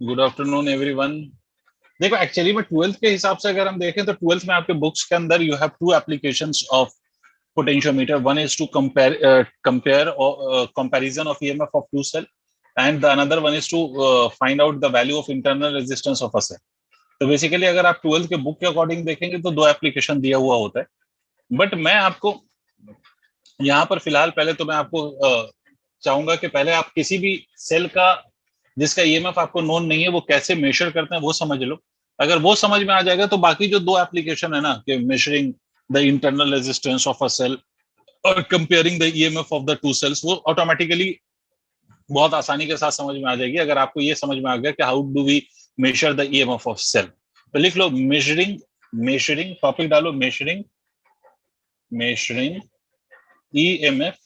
Good afternoon everyone. देखो actually में twelfth के हिसाब से अगर हम देखें तो ट्वेल्थ में आपके बुक्स के अंदर you have two applications of potentiometer. One is to compare comparison of EMF of two cell and the another one is to find out the value of internal resistance of a cell. तो basically अगर आप twelfth के book के according देखेंगे तो दो application दिया हुआ होता है। बट मैं आपको यहाँ पर फिलहाल पहले तो मैं आपको चाहूंगा कि पहले आप किसी भी सेल का जिसका ईएमएफ आपको नोन नहीं है वो कैसे मेजर करते हैं वो समझ लो। अगर वो समझ में आ जाएगा तो बाकी जो दो एप्लीकेशन है ना कि measuring the internal resistance of a cell और comparing the EMF of the two cells, वो ऑटोमेटिकली बहुत आसानी के साथ समझ में आ जाएगी। अगर आपको ये समझ में आ गया कि how do we measure the EMF of cell, तो लिख लो मेजरिंग। मेजरिंग टॉपिक डालो, measuring measuring EMF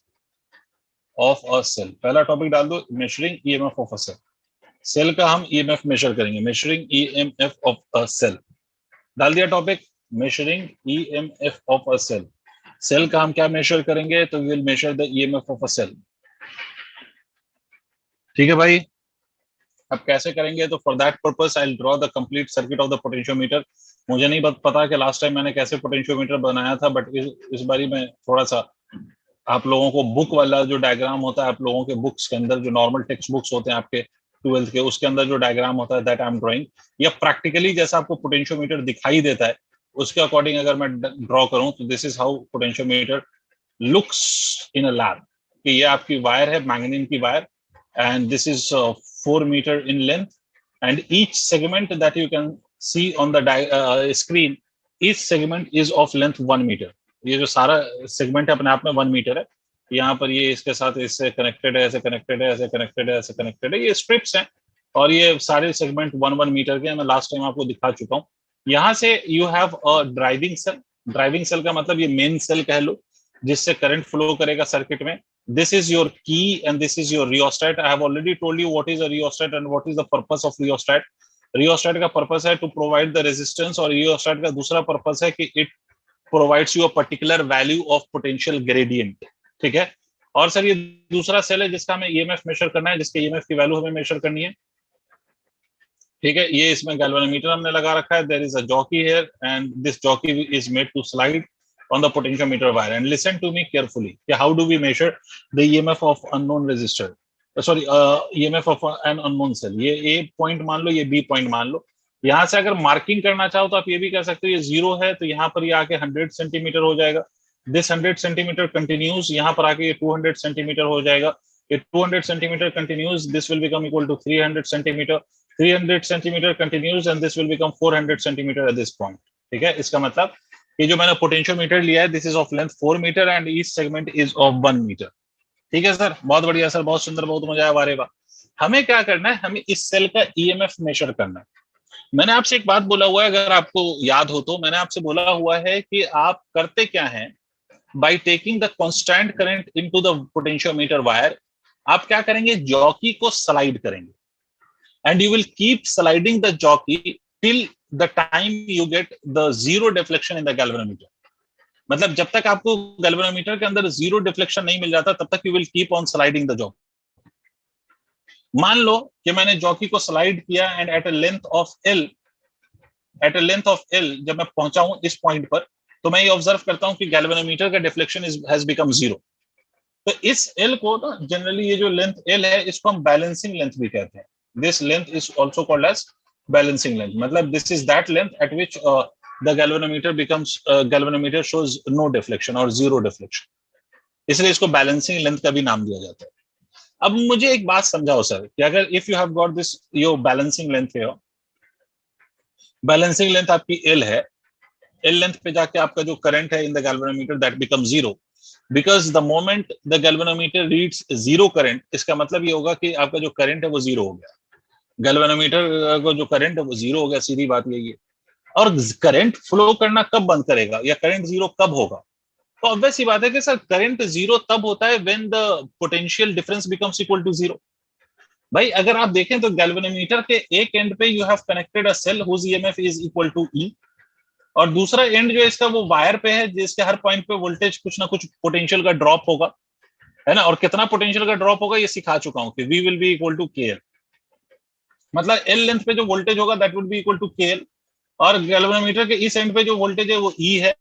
of a cell. पहला टॉपिक डाल दो, measuring EMF of a cell. Cell का हम ईएमएफ मेजर करेंगे, measuring EMF of a cell. डाल दिया topic, measuring EMF of a cell. Cell का हम क्या मेजर करेंगे, तो we will measure the EMF of a cell. ठीक है भाई, अब कैसे करेंगे, तो for that purpose I will draw the complete circuit of the potentiometer. मुझे नहीं पता कि लास्ट टाइम मैंने कैसे पोटेंशियोमीटर बनाया था, बट इस बारी में थोड़ा सा आप लोगों को बुक वाला जो डायग्राम होता है, आप लोगों के बुक्स के अंदर जो नॉर्मल टेक्स्ट बुक्स होते हैं आपके ट्वेल्थ के, उसके अंदर जो डायग्राम होता है दैट आई एम ड्रॉइंग, या प्रैक्टिकली जैसा आपको पोटेंशियोमीटर दिखाई देता है उसके अकॉर्डिंग अगर मैं ड्रॉ करूं तो this is how potentiometer looks in a lab. कि ये आपकी वायर है, मैग्नीन की wire, and this is 4 metre in length, and each segment that you can see on the screen, each segment is of length 1 metre. ये जो सारा segment है अपने आप में 1 मीटर है। यहाँ पर ये इसके साथ इससे कनेक्टेड है, ऐसे कनेक्टेड है, ऐसे कनेक्टेड है, ऐसे कनेक्टेड है, ये स्ट्रिप्स हैं और ये सारे सेगमेंट 1 मीटर के। मैं लास्ट टाइम आपको दिखा चुका हूँ। यहाँ से you have a driving cell. Driving cell का मतलब ये मेन सेल कह लो, जिससे करंट फ्लो करेगा सर्किट में। This is your key and this is your rheostat. I have already told you what is a rheostat and what is the purpose of rheostat. Rheostat का purpose है to provide the resistance, और rheostat का दूसरा purpose है कि it provides you a particular value of potential gradient. ठीक है, और सर ये दूसरा सेल है जिसका हमें ईएमएफ मेजर करना है, जिसके ईएमएफ की वैल्यू हमें मेजर करनी है। ठीक है, ये इसमें गैल्वेनोमीटर हमने लगा रखा है। There is a jockey here and this jockey is made to slide on the potentiometer wire, and listen to me carefully. How do we measure the EMF of unknown resistor? Sorry, EMF of an unknown cell. ये A point मान लो, ये B point मान लो। यहाँ से अगर marking करना चाहो तो आप ये भी कर सकते हो, ये 0 है तो यहाँ पर ये आके 100 सेंटीमीटर हो जाएगा। दिस 100 सेंटीमीटर कंटिन्यूज, यहाँ पर आके ये 200 सेंटीमीटर हो जाएगा। ये 200 centimetre continues, this will become equal to 300 centimetre. 300 centimetre continues and this will become 400 centimetre at this point. ठीक है, इसका मतलब ये जो मैंने पोटेंशियोमीटर लिया है, this is of length 4 metre and each segment is of 1 metre. ठीक है सर, बहुत बढ़िया सर, बहुत सुंदर, बहुत मजा आया, वारे वाह। हमें क्या करना है, हमें इस सेल का ईएमएफ मेजर करना है। मैंने आपसे एक बात बोला हुआ है, अगर आपको याद हो तो, मैंने आपसे बोला हुआ है कि आप करते क्या हैं, by taking the constant current into the potentiometer wire, आप क्या करेंगे, जॉकी को स्लाइड करेंगे, and you will keep sliding the jockey till the time you get the zero deflection in the galvanometer. मतलब जब तक आपको गैल्वेनोमीटर के अंदर जीरो डिफ्लेक्शन नहीं मिल जाता तब तक you will keep on sliding the jockey. मान लो कि मैंने जॉकी को स्लाइड किया and eight a length of L, eight a length of L जब मैं पहुंचा हूं इस पॉइंट पर, तो मैं ये ऑब्जर्व करता हूं कि गैल्वेनोमीटर का डिफ्लेक्शन हैज बिकम जीरो। तो इस एल को ना, जनरली ये जो लेंथ एल है इसको हम बैलेंसिंग लेंथ भी कहते हैं। This length is also called as balancing length. मतलब this is that length at which the galvanometer becomes galvanometer shows no deflection और जीरो डिफ्लेक्शन, इसलिए इसको बैलेंसिंग लेंथ का भी नाम दिया जाता है। अब मुझे एक बात समझाओ सर, कि अगर if you have got this your balancing length है, बैलेंसिंग लेंथ आपकी एल है, एल लेंथ पे जाके आपका जो करंट है इन the galvanometer that become zero, because the moment the galvanometer reads zero current, इसका मतलब ये होगा कि आपका जो करंट है वो जीरो हो गया। गैल्वेनोमीटर को जो करंट है वो जीरो हो गया, सीधी बात यही है। और करंट फ्लो करना कब बंद करेगा, या करंट जीरो कब होगा? तो ऑब्वियस सी बात है कि सर करंट जीरो तब होता है when the potential difference becomes equal to zero. भाई अगर आप देखें तो गैल्वेनोमीटर के एक एंड पे you have connected a cell whose EMF is equal to E, और दूसरा एंड जो है इसका वो वायर पे है, जिसके हर पॉइंट पे वोल्टेज कुछ ना कुछ पोटेंशियल का ड्रॉप होगा, है ना। और कितना पोटेंशियल का ड्रॉप होगा ये सिखा चुका हूं कि we will be equal to K L. मतलब एल लेंथ पे जो वोल्टेज होगा that would be equal to K L, और गैल्वेनोमीटर के इस एंड पे जो वोल्टेज है वो ई है,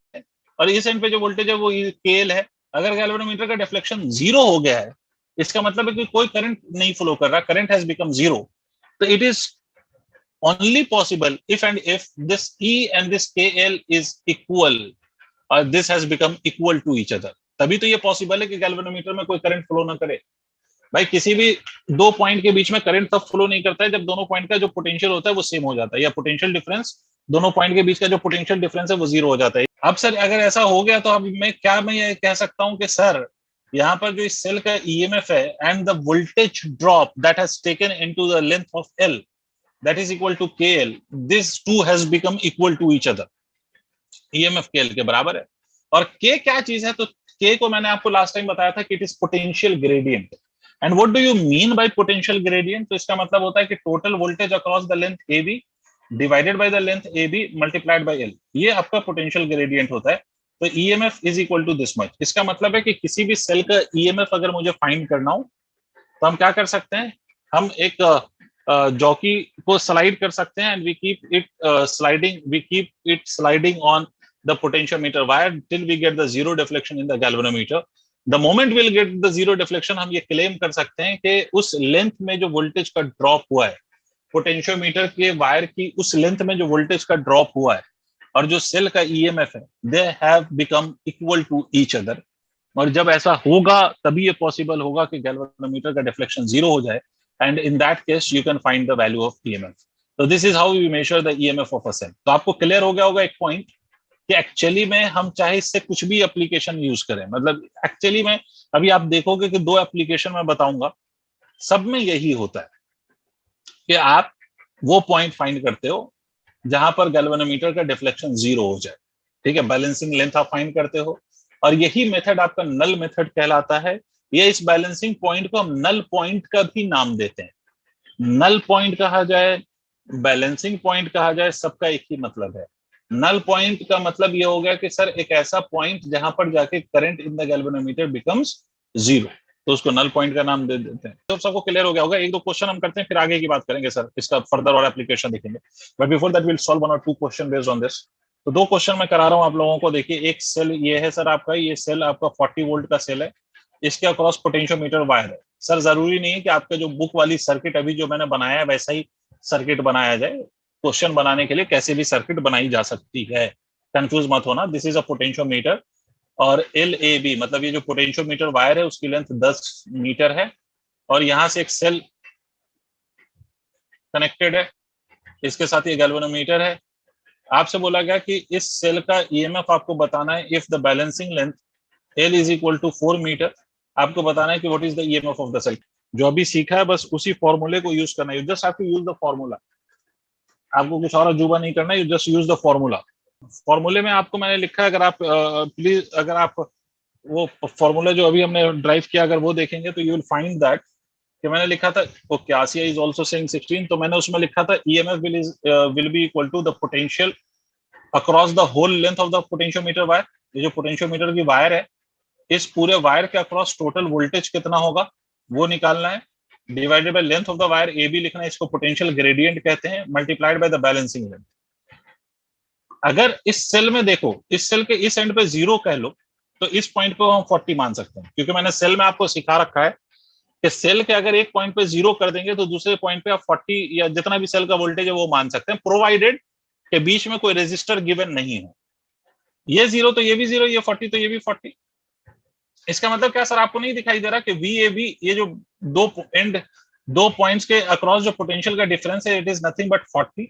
और इस एंड पे जो वोल्टेज है वो के एल है। अगर गैल्वेनोमीटर का डिफ्लेक्शन जीरो हो गया है, इसका मतलब है कि कोई करंट नहीं फ्लो कर रहा, करंट हैज बिकम जीरो। तो it is only possible if this E and this KL is equal, or this has become equal to each other, तभी तो ये पॉसिबल है कि गैल्वेनोमीटर में कोई करंट फ्लो ना करे। भाई किसी भी दो पॉइंट के बीच में करंट तब फ्लो नहीं करता है जब दोनों पॉइंट का जो पोटेंशियल होता है वो सेम हो जाता है, या पोटेंशियल डिफरेंस, दोनों पॉइंट के बीच का जो पोटेंशियल डिफरेंस है वो जीरो हो जाता है। अब सर अगर ऐसा हो गया तो अब मैं ये कह सकता हूं कि सर यहाँ पर जो इस सेल का ईएमएफ है and the voltage drop that has taken into the length of L that is equal to KL, this two has become equal to each other, EMF KL के बराबर है। और K क्या चीज है, तो K को मैंने आपको लास्ट टाइम बताया था कि it is potential gradient. And what do you mean by potential gradient, तो इसका मतलब होता है कि total voltage across the length AB divided by the length AB multiplied by L, ये आपका पोटेंशियल ग्रेडियंट होता है। तो EMF is equal to this much. इसका मतलब है कि किसी भी सेल का EMF अगर मुझे फाइंड करना हो तो हम क्या कर सकते हैं, हम एक जॉकी को स्लाइड कर सकते हैं, and we keep it sliding on the potentiometer wire till we get the zero deflection in the galvanometer. The moment will get the zero deflection, हम ये क्लेम कर सकते हैं कि उस लेंथ में जो वोल्टेज का ड्रॉप हुआ है, पोटेंशियोमीटर के वायर की उस लेंथ में जो वोल्टेज का ड्रॉप हुआ है और जो सेल का ईएमएफ है, they have become equal to each other. और जब ऐसा होगा तभी ये पॉसिबल होगा कि गैल्वेनोमीटर का डिफ्लेक्शन जीरो हो जाए, and in that case you can find the value of EMF. So this is how we measure the EMF of a cell. तो आपको क्लियर हो गया होगा एक पॉइंट कि एक्चुअली में हम चाहे इससे कुछ भी एप्लीकेशन यूज करें, मतलब एक्चुअली में अभी आप देखोगे कि दो एप्लीकेशन मैं बताऊंगा, सब में यही होता है कि आप वो पॉइंट फाइंड करते हो जहां पर गैल्वेनोमीटर का डिफ्लेक्शन जीरो हो जाए, ठीक है, बैलेंसिंग लेंथ आप फाइंड करते हो, और यही मेथड आपका नल मेथड कहलाता है। ये इस बैलेंसिंग पॉइंट को हम नल पॉइंट का भी नाम देते हैं, नल पॉइंट कहा जाए, बैलेंसिंग पॉइंट कहा जाए, सबका एक ही मतलब है। नल पॉइंट का मतलब ये हो गया कि सर एक ऐसा पॉइंट जहां पर जाके current in the galvanometer becomes zero, तो उसको नल पॉइंट का नाम दे देते हैं। तो सबको क्लियर हो गया होगा। एक दो क्वेश्चन हम करते हैं फिर आगे की बात करेंगे सर, इसका फर्दर और एप्लीकेशन देखेंगे, but before that will solve one और two question based on this. तो दो क्वेश्चन मैं करा रहा हूं आप लोगों को। देखिए एक सेल ये है सर आपका, ये सेल आपका 40 वोल्ट का सेल है, इसके अक्रॉस पोटेंशियोमीटर वायर है। सर जरूरी नहीं है कि आपका जो बुक वाली सर्किट अभी जो मैंने बनाया है वैसा ही सर्किट बनाया जाए, क्वेश्चन बनाने के लिए कैसे भी सर्किट बनाई जा सकती है, कंफ्यूज मत होना। दिस इज अ पोटेंशियोमीटर, और LAB मतलब ये जो पोटेंशियोमीटर वायर है उसकी लेंथ 10 मीटर है, और यहां से एक सेल कनेक्टेड है, इसके साथ ये गैल्वेनोमीटर है। आपसे बोला गया कि इस सेल का EMF आपको बताना है if the balancing length L is equal to 4 metre, आपको बताना है कि what is the EMF of the cell. जो अभी सीखा है बस उसी फॉर्मूले को यूज करना है, you just have to use the formula, आपको कुछ और अजूबा नहीं करना है, you just use the formula. फॉर्मूले में आपको मैंने लिखा है, अगर आप प्लीज अगर आप वो फॉर्मूला जो अभी हमने ड्राइव किया अगर वो देखेंगे तो यू विल फाइंड दैट कि मैंने लिखा था, okay Asiya is also saying 16, तो मैंने उसमें लिखा था EMF will be equal to the potential across the whole length of the potentiometer wire. ये जो पोटेंशियोमीटर की वायर है, इस पूरे वायर के अक्रॉस टोटल वोल्टेज कितना होगा वो निकालना है, divided by length of the wire AB लिखना है, इसको पोटेंशियल ग्रेडियंट कहते हैं, multiplied by the balancing length. अगर इस सेल में देखो, इस सेल के इस एंड पे जीरो कह लो तो इस पॉइंट पे हम 40 मान सकते हैं, क्योंकि मैंने सेल में आपको सिखा रखा है कि सेल के अगर एक पॉइंट पे जीरो कर देंगे तो दूसरे पॉइंट पे आप 40 या जितना भी सेल का वोल्टेज है वो मान सकते हैं, प्रोवाइडेड के बीच में कोई रेजिस्टर गिवन नहीं हो। ये जीरो तो ये भी जीरो, ये 40 तो ये भी 40। इसका मतलब क्या सर, आपको नहीं दिखाई दे रहा कि VAB ये जो दो पॉइंट्स के अक्रॉस जो पोटेंशियल का डिफरेंस है, it is nothing but 40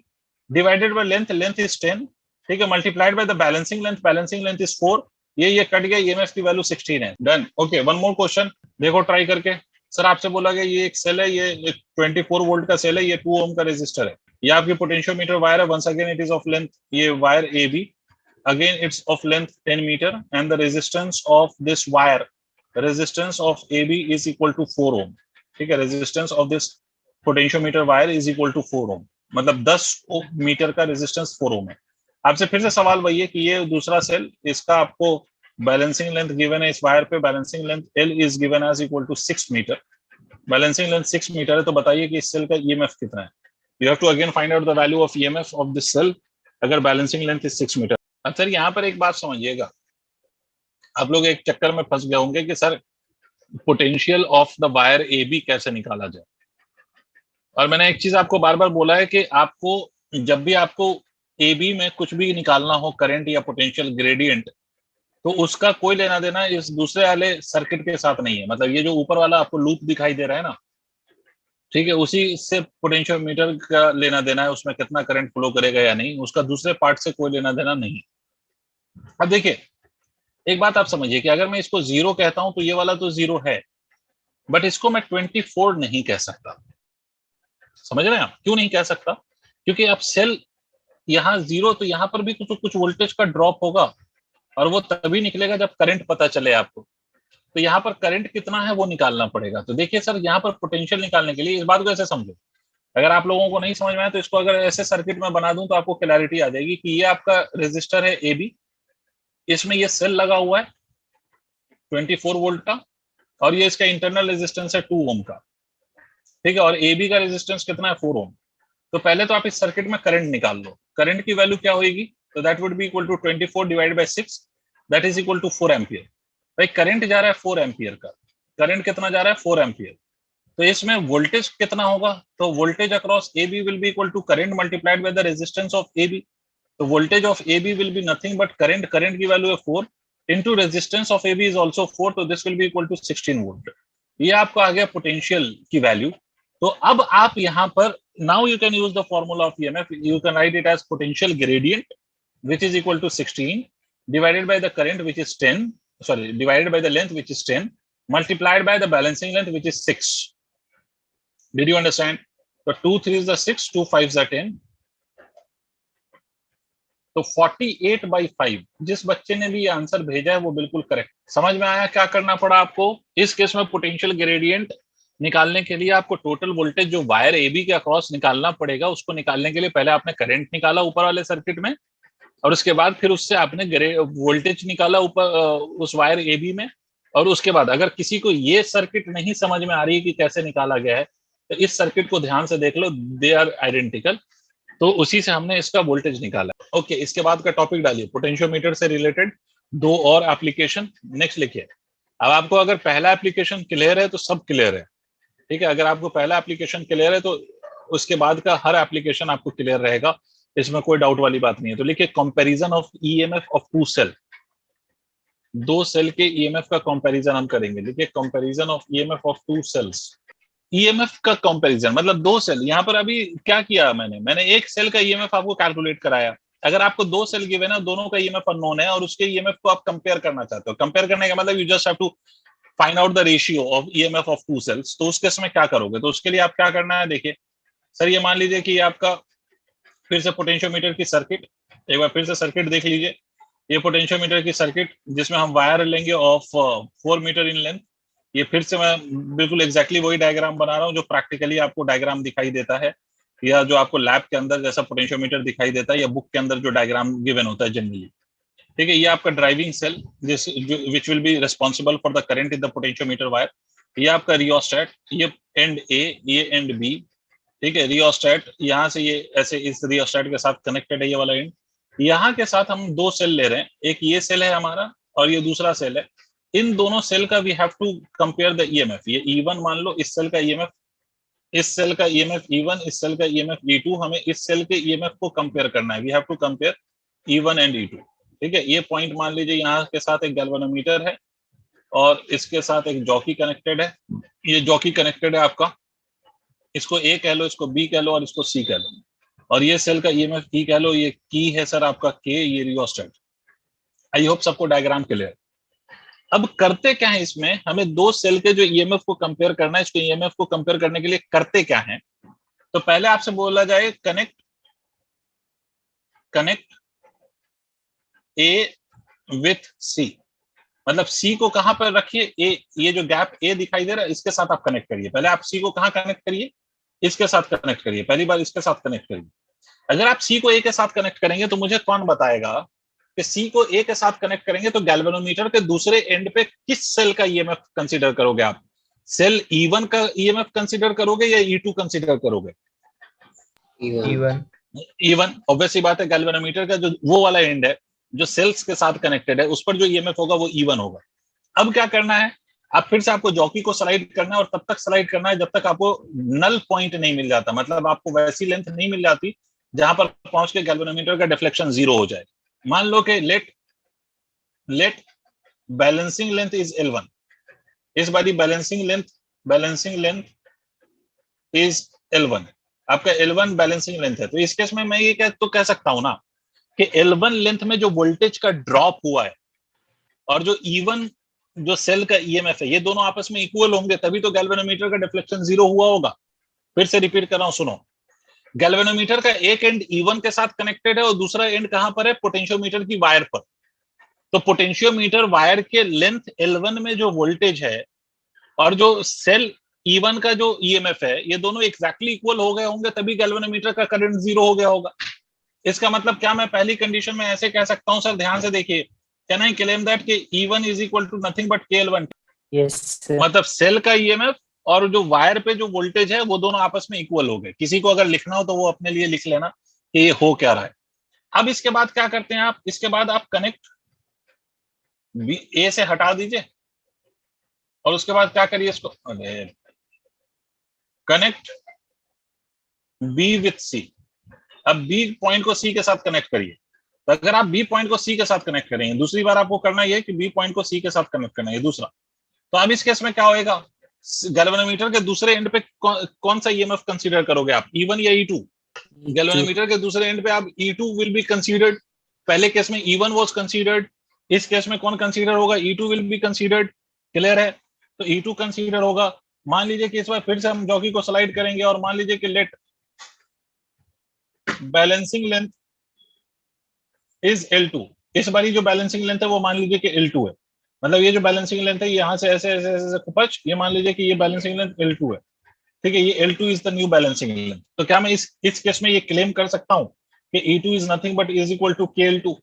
divided by length, length is 10, ठीक है, multiplied by the balancing length is 4, ये कट गया, EMF की वैल्यू 16 है, done. Okay one more question देखो ट्राई करके। सर आपसे बोला गया ये एक सेल है, ये एक 24 वोल्ट का सेल है, ये 2 ओम का रेजिस्टर है, ये आपकी पोटेंशियोमीटर वायर है, once again it is of length, ये wire AB again it's of length 10 meter, and the resistance of this wire, resistance of AB is equal to 4 ohm, ठीक है, resistance of this potentiometer wire is equal to 4 ohm, मतलब 10 metre का resistance 4 ओम है। आपसे फिर से सवाल वही है कि ये दूसरा सेल, इसका आपको बैलेंसिंग लेंथ गिवन है, इस वायर पे balancing length L is given as equal to 6 metre, balancing length 6 metre है, तो बताइए कि इस सेल का EMF कितना है। You have to again find out the value of EMF of this cell अगर बैलेंसिंग लेंथ इज 6 मीटर। अब सर यहाँ पर एक बात समझिएगा, आप लोग एक चक्कर में फंस गए होंगे कि sir potential of the wire A B कैसे निकाला जाए। और मैंने एक चीज आपको बार बार बोला है कि आपको जब भी आपको ए बी में कुछ भी निकालना हो, करंट या पोटेंशियल ग्रेडियंट, तो उसका कोई लेना देना इस दूसरे वाले सर्किट के साथ नहीं है। मतलब ये जो ऊपर वाला आपको लूप दिखाई दे रहा है ना, ठीक है, उसी से पोटेंशियोमीटर का लेना देना है, उसमें कितना करंट फ्लो करेगा या नहीं, उसका दूसरे पार्ट से कोई लेना देना नहीं। अब देखिए एक बात आप समझिए कि अगर मैं इसको 0 कहता हूं तो ये वाला तो 0 है, बट इसको मैं 24 नहीं कह सकता। समझ रहे हैं आप क्यों नहीं कह सकता? क्योंकि अब सेल यहाँ 0, तो यहाँ पर भी कुछ वोल्टेज का ड्रॉप होगा, और वो तभी निकलेगा जब करंट पता चले आपको। तो यहाँ पर करंट कितना है वो निकालना पड़ेगा। तो देखिए सर यहाँ पर पोटेंशियल निकालने के लिए इस बात को ऐसे समझो, अगर आप लोगों को नहीं समझ में आया तो इसको अगर ऐसे सर्किट में बना दूं तो आपको क्लैरिटी आ जाएगी कि ये आपका रेजिस्टर है ए बी, इसमें ये सेल लगा हुआ है 24 वोल्ट का, और ये इसका इंटरनल रेजिस्टेंस है 2 ओम का, ठीक है, और ए बी का रेजिस्टेंस कितना है 4 ओम। तो पहले तो आप इस सर्किट में करंट निकाल लो, करंट की वैल्यू क्या होगी, तो that would be equal to 24 divided by 6, that is equal to 4 ampere. भाई करंट जा रहा है 4 एम्पियर का, करंट कितना जा रहा है 4 एम्पियर, तो इसमें वोल्टेज कितना होगा, तो voltage across A B will be equal to current multiplied by the resistance of A B. तो voltage of A B will be nothing but current, current की वैल्यू है 4 into resistance of A B is also 4, तो this will be equal to 16 volt. ये आपका आ गया potential की value. तो अब आप यहाँ पर now you can use the formula of EMF, you can write it as potential gradient which is equal to 16 divided by the current which is 10, sorry, divided by the length which is 10 multiplied by the balancing length which is 6. Did you understand? So 2 3 is the 6, 2 5 is the 10, तो 48/5 जिस बच्चे ने भी ये answer भेजा है वो बिल्कुल करेक्ट। समझ में आया क्या करना पड़ा आपको? इस केस में पोटेंशियल ग्रेडियंट निकालने के लिए आपको टोटल वोल्टेज जो वायर ए बी के अक्रॉस निकालना पड़ेगा, उसको निकालने के लिए पहले आपने करंट निकाला ऊपर वाले सर्किट में, और उसके बाद फिर उससे आपने वोल्टेज निकाला ऊपर उस वायर ए बी में, और उसके बाद अगर किसी को ये सर्किट नहीं समझ में आ रही है कि कैसे निकाला गया है, तो इस सर्किट को ध्यान से देख लो, दे आर आइडेंटिकल, तो उसी से हमने इसका वोल्टेज निकाला। ओके, इसके बाद का टॉपिक डालिए, पोटेंशियोमीटर से रिलेटेड 2 और एप्लीकेशन। नेक्स्ट लिखिए। अब आपको अगर पहला एप्लीकेशन क्लियर है तो सब क्लियर है, ठीक है, अगर आपको पहला एप्लीकेशन क्लियर है तो उसके बाद का हर एप्लीकेशन आपको क्लियर रहेगा, इसमें कोई डाउट वाली बात नहीं है। तो लिखिए comparison of EMF of 2 cell, 2 cell के ईएमएफ का कंपैरिजन हम करेंगे। लिखिए comparison of EMF of 2 cells. EMF का कंपैरिजन मतलब 2 सेल, यहाँ पर अभी क्या किया मैंने एक सेल का ईएमएफ आपको कैलकुलेट कराया। अगर आपको 2 सेल गिवन है, दोनों का ईएमएफ अननोन है, और उसके ईएमएफ को आप कंपेयर करना चाहते हो, कंपेयर करने का मतलब you just have to find out the ratio of EMF of 2 cells. तो उस केस में क्या करोगे, तो उसके लिए आप क्या करना है, देखिए सर ये मान लीजिए कि आपका फिर से पोटेंशियोमीटर की सर्किट, एक बार फिर से सर्किट देख लीजिए, ये पोटेंशियोमीटर की सर्किट जिसमें हम वायर लेंगे ऑफ 4 मीटर इन लेंथ। ये फिर से मैं बिल्कुल एग्जैक्टली वही डायग्राम बना रहा हूँ जो प्रैक्टिकली आपको डायग्राम दिखाई देता है, या जो आपको लैब के अंदर जैसा पोटेंशियोमीटर दिखाई देता है, या बुक के अंदर जो डायग्राम गिवन होता है जनरली, ठीक है। ये आपका driving cell which will be responsible for the current in the potentiometer wire. ये आपका रियोस्टेट, ये एंड ए, ये एंड बी, ठीक है। रियोस्टेट यहाँ से ये ऐसे इस रियोस्टेट के साथ कनेक्टेड है, ये वाला एंड। यहाँ के साथ हम 2 सेल ले रहे हैं, एक ये सेल है हमारा और ये दूसरा सेल है। इन दोनों सेल का we have to compare the EMF. ये E1 मान लो, इस सेल का ईएमएफ, इस सेल का ईएमएफ E1, इस सेल का ईएमएफ E2। हमें इस सेल के ईएमएफ को कंपेयर करना है, we have to compare E1 and E2, ठीक है। ये पॉइंट मान लीजिए यहाँ के साथ एक गैल्वेनोमीटर है और इसके साथ एक जॉकी कनेक्टेड है। ये जॉकी कनेक्टेड है आपका, इसको ए कह लो, इसको बी कह लो और इसको सी कह लो, और ये सेल का ईएमएफ ई कह लो, ये की है सर आपका के, ये रियोस्टेट। आई होप सबको डायग्राम क्लियर। अब करते क्या है इसमें, हमें 2 सेल के जो ईएमएफ को कंपेयर करना है। इसको ईएमएफ को कंपेयर करने के लिए करते क्या है, तो पहले आपसे बोला जाए कनेक्ट ए विथ सी, मतलब सी को कहां पर रखिए, ए, ये जो गैप ए दिखाई दे रहा है इसके साथ आप कनेक्ट करिए। पहले आप सी को कहां कनेक्ट करिए, इसके साथ कनेक्ट करिए, पहली बार इसके साथ कनेक्ट करिए। अगर आप सी को ए के साथ कनेक्ट करेंगे तो मुझे कौन बताएगा कि सी को ए के साथ कनेक्ट करेंगे तो गैल्वेनोमीटर के दूसरे एंड पे किस सेल का ईएमएफ कंसीडर करोगे आप? सेल E1 का ईएमएफ कंसीडर करोगे या E2 कंसीडर करोगे? E1 E1 ऑब्वियसली बात है, गैल्वेनोमीटर का जो वो वाला एंड है जो सेल्स के साथ कनेक्टेड है, उस पर जो ईएमएफ होगा वो E1 होगा। अब क्या करना है, आप फिर से आपको जॉकी को स्लाइड करना है, और तब तक स्लाइड करना है जब तक आपको नल पॉइंट नहीं मिल जाता, मतलब आपको वैसी लेंथ नहीं मिल जाती जहां पर पहुंच के गैल्वेनोमीटर का डिफ्लेक्शन 0 हो जाए। मान लो कि late balancing length is L1, इस बारी बैलेंसिंग लेंथ इज L1, आपका L1 बैलेंसिंग लेंथ है। तो इस केस में मैं ये कह सकता हूं ना कि L1 लेंथ में जो वोल्टेज का ड्रॉप हुआ है और जो E1 जो सेल का ईएमएफ है, ये दोनों आपस में इक्वल होंगे, तभी तो गैल्वेनोमीटर का डिफ्लेक्शन 0 हुआ होगा। फिर से रिपीट कर रहा हूं, सुनो। गैल्वेनोमीटर का एक एंड E1 के साथ कनेक्टेड है और दूसरा एंड कहां पर है, पोटेंशियोमीटर की वायर पर। तो पोटेंशियोमीटर वायर के लेंथ L1 में जो वोल्टेज है और जो सेल E1 का जो ईएमएफ है, ये दोनों एग्जैक्टली इक्वल हो गए होंगे, तभी गैल्वेनोमीटर का करंट 0 हो गया होगा। इसका मतलब क्या मैं पहली कंडीशन में ऐसे कह सकता हूं सर, ध्यान से देखिए, कैन आई क्लेम दैट कि E1 is equal to nothing but KL1? Yes sir. मतलब सेल का ईएमएफ और जो वायर पे जो वोल्टेज है वो दोनों आपस में इक्वल हो गए। किसी को अगर लिखना हो तो वो अपने लिए लिख लेना कि ये हो क्या रहा है। अब इसके बाद क्या करते हैं आप, इसके बाद आप कनेक्ट ए से हटा दीजिए और उसके बाद क्या करिए, इसको कनेक्ट बी विथ सी। अब बी पॉइंट को सी के साथ कनेक्ट करिए। तो अगर आप बी पॉइंट को सी के साथ कनेक्ट करेंगे, दूसरी बार आपको करना यह कि बी पॉइंट को सी के साथ कनेक्ट करना है, दूसरा। तो अब इस केस में क्या होएगा, गैल्वेनोमीटर के दूसरे एंड पे कौन सा ईएमएफ कंसीडर करोगे आप, E1 या E2? गैल्वेनोमीटर के दूसरे एंड पे आप E2 विल बी कंसीडर्ड। पहले केस में E1 वाज कंसीडर्ड, इस केस में कौन कंसीडर होगा, E2 will be considered. Clear है? तो E2 कंसीडर होगा। मान लीजिए कि इस बार फिर से हम जॉकी को स्लाइड करेंगे और मान लीजिए कि late balancing length is L2। इस बारी जो बैलेंसिंग लेंथ है वो मान लीजिए कि L2 है। मतलब ये जो बैलेंसिंग लेंथ है यहाँ से ऐसे ऐसे ऐसे खुपच, ये मान लीजिए कि ये बैलेंसिंग लेंथ L2 है। ठीक है, ये L2 is the new balancing length. तो क्या मैं इस केस में ये क्लेम कर सकता हूँ कि E2 is nothing but is equal to KL2?